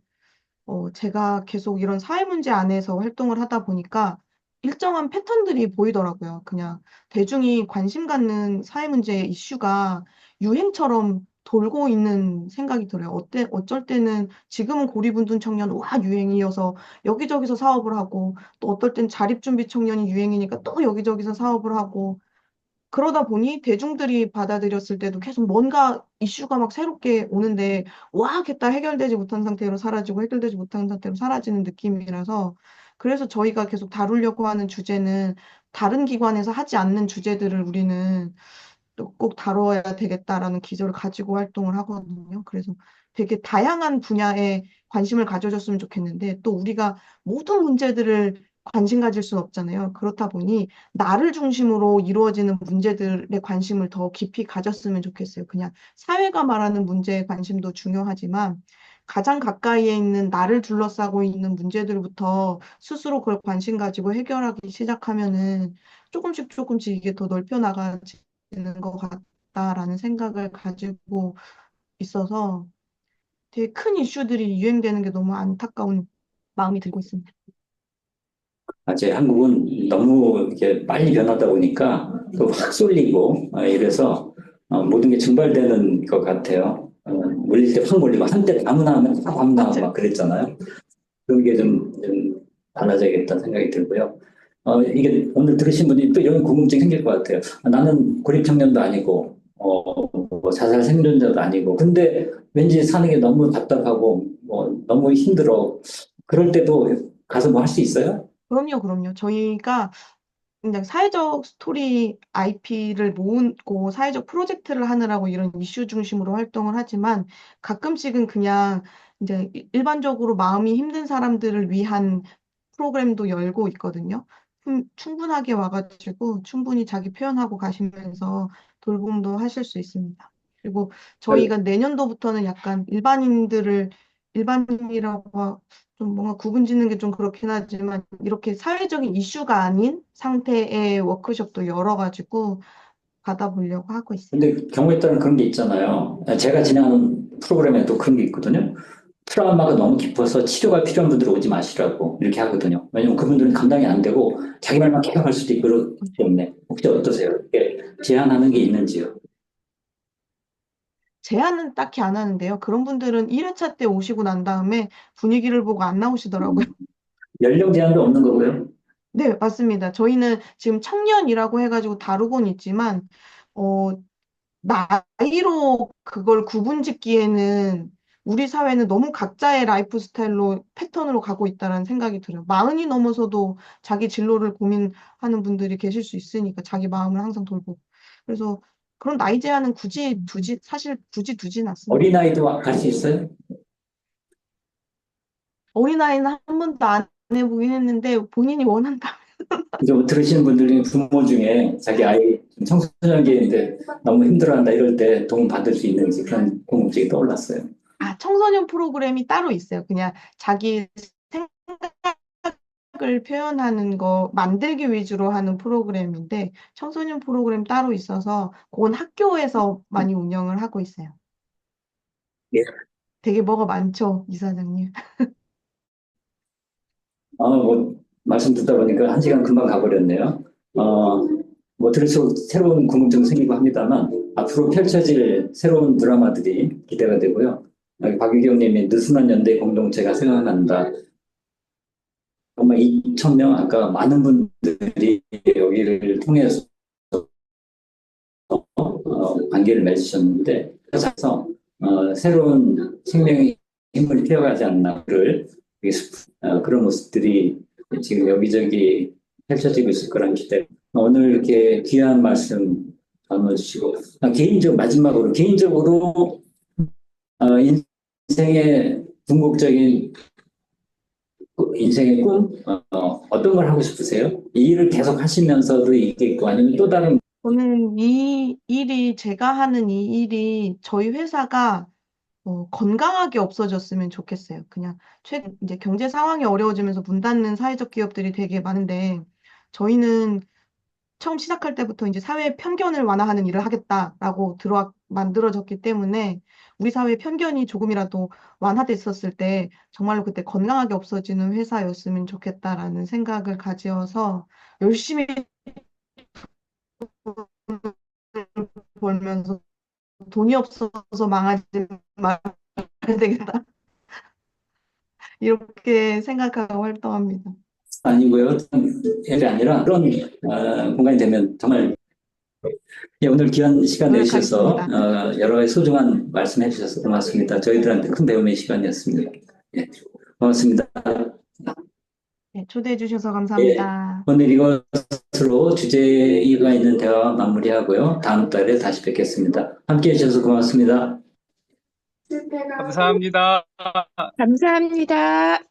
제가 계속 이런 사회 문제 안에서 활동을 하다 보니까 일정한 패턴들이 보이더라고요. 그냥 대중이 관심 갖는 사회 문제 이슈가 유행처럼 돌고 있는 생각이 들어요. 어쩔 때는 지금은 고리분둔 청년 와 유행이어서 여기저기서 사업을 하고 또 어떨 땐 자립준비 청년이 유행이니까 또 여기저기서 사업을 하고 그러다 보니 대중들이 받아들였을 때도 계속 뭔가 이슈가 막 새롭게 오는데 와 했다 해결되지 못한 상태로 사라지고 해결되지 못한 상태로 사라지는 느낌이라서 그래서 저희가 계속 다루려고 하는 주제는 다른 기관에서 하지 않는 주제들을 우리는 또 꼭 다뤄야 되겠다라는 기조를 가지고 활동을 하거든요. 그래서 되게 다양한 분야에 관심을 가져줬으면 좋겠는데 또 우리가 모든 문제들을 관심 가질 수는 없잖아요. 그렇다 보니 나를 중심으로 이루어지는 문제들에 관심을 더 깊이 가졌으면 좋겠어요. 그냥 사회가 말하는 문제에 관심도 중요하지만 가장 가까이에 있는 나를 둘러싸고 있는 문제들부터 스스로 그걸 관심 가지고 해결하기 시작하면은 조금씩 조금씩 이게 더 넓혀 나가지는 것 같다라는 생각을 가지고 있어서 되게 큰 이슈들이 유행되는 게 너무 안타까운 마음이 들고 있습니다. 이제 한국은 너무 이렇게 빨리 변하다 보니까 또 확 쏠리고 이래서 모든 게 증발되는 것 같아요. 몰릴 때 확 몰리고 한때 아무나 하면 다 아무나 하고 맞아요. 막 그랬잖아요. 그런 게 좀 달라져야겠다는 생각이 들고요. 이게 오늘 들으신 분이 또 이런 궁금증이 생길 것 같아요. 나는 고립청년도 아니고 뭐 자살 생존자도 아니고 근데 왠지 사는 게 너무 답답하고 뭐 너무 힘들어. 그럴 때도 가서 뭐 할 수 있어요? 그럼요, 그럼요. 저희가 그냥 사회적 스토리 IP를 모으고 사회적 프로젝트를 하느라고 이런 이슈 중심으로 활동을 하지만 가끔씩은 그냥 이제 일반적으로 마음이 힘든 사람들을 위한 프로그램도 열고 있거든요. 충분하게 와가지고 충분히 자기 표현하고 가시면서 돌봄도 하실 수 있습니다. 그리고 저희가 내년도부터는 약간 일반인이라고 좀 뭔가 구분 짓는 게 좀 그렇긴 하지만 이렇게 사회적인 이슈가 아닌 상태의 워크숍도 열어가지고 받아보려고 하고 있어요. 근데 경우에 따른 그런 게 있잖아요. 제가 진행하는 프로그램에도 그런 게 있거든요. 트라우마가 너무 깊어서 치료가 필요한 분들은 오지 마시라고 이렇게 하거든요. 왜냐면 그분들은 감당이 안 되고 자기 말만 계속 할 수도 있고 그렇기 때문에 혹시 어떠세요? 이렇게 제한하는 게 있는지요? 제한은 딱히 안 하는데요. 그런 분들은 1회차 때 오시고 난 다음에 분위기를 보고 안 나오시더라고요. 음, 연령 제한도 없는 거고요. 네, 맞습니다. 저희는 지금 청년이라고 해가지고 다루곤 있지만, 어, 나이로 그걸 구분 짓기에는 우리 사회는 너무 각자의 라이프 스타일로 패턴으로 가고 있다는 생각이 들어요. 마흔이 넘어서도 자기 진로를 고민하는 분들이 계실 수 있으니까 자기 마음을 항상 돌보고. 그래서 그런 나이 제한은 사실 굳이 두진 않습니다. 어린아이도 갈 수 있어요? 어린아이는 한 번도 안 해보긴 했는데 본인이 원한다. 그죠? 들으시는 분들 중에 부모 중에 자기 아이 청소년기인데 너무 힘들어한다 이럴 때 도움 받을 수 있는지 그런 궁금증이 떠올랐어요. 청소년 프로그램이 따로 있어요. 그냥 자기 생각을 표현하는 거 만들기 위주로 하는 프로그램인데 청소년 프로그램 따로 있어서 그건 학교에서 많이 운영을 하고 있어요. 예. 되게 뭐가 많죠, 이사장님. 말씀 듣다 보니까 한 시간 금방 가버렸네요. 들을수록 새로운 궁금증 생기고 합니다만, 앞으로 펼쳐질 새로운 드라마들이 기대가 되고요. 박유경 님이 느슨한 연대 공동체가 생각난다. 정말 2,000명, 아까 많은 분들이 여기를 통해서 관계를 맺으셨는데, 그래서 새로운 생명의 힘을 피어가지 않나를 그런 모습들이 지금 여기저기 펼쳐지고 있을 거란 기대. 오늘 이렇게 귀한 말씀 나눠주시고 마지막으로 개인적으로 인생의 궁극적인 인생의 꿈 어떤 걸 하고 싶으세요? 이 일을 계속 하시면서도 이게 있고 아니면 또 다른 저는 이 일이, 제가 하는 이 일이 저희 회사가 건강하게 없어졌으면 좋겠어요. 그냥 최근 이제 경제 상황이 어려워지면서 문 닫는 사회적 기업들이 되게 많은데 저희는 처음 시작할 때부터 이제 사회 편견을 완화하는 일을 하겠다라고 만들어졌기 때문에 우리 사회 편견이 조금이라도 완화됐었을 때 정말로 그때 건강하게 없어지는 회사였으면 좋겠다라는 생각을 가지어서 열심히 벌면서 돈이 없어서 망하지 말아야 되겠다. 이렇게 생각하고 활동합니다. 아니고요. 일이 아니라 그런 공간이 되면 정말 오늘 귀한 시간 내주셔서 노력하겠습니다. 여러 가지 소중한 말씀해 주셔서 고맙습니다. 저희들한테 큰 배움의 시간이었습니다. 예, 고맙습니다. 네, 초대해 주셔서 예, 감사합니다. 오늘 이것으로 주제가 있는 대화 마무리하고요. 다음 달에 다시 뵙겠습니다. 함께 해주셔서 고맙습니다. 감사합니다. 감사합니다.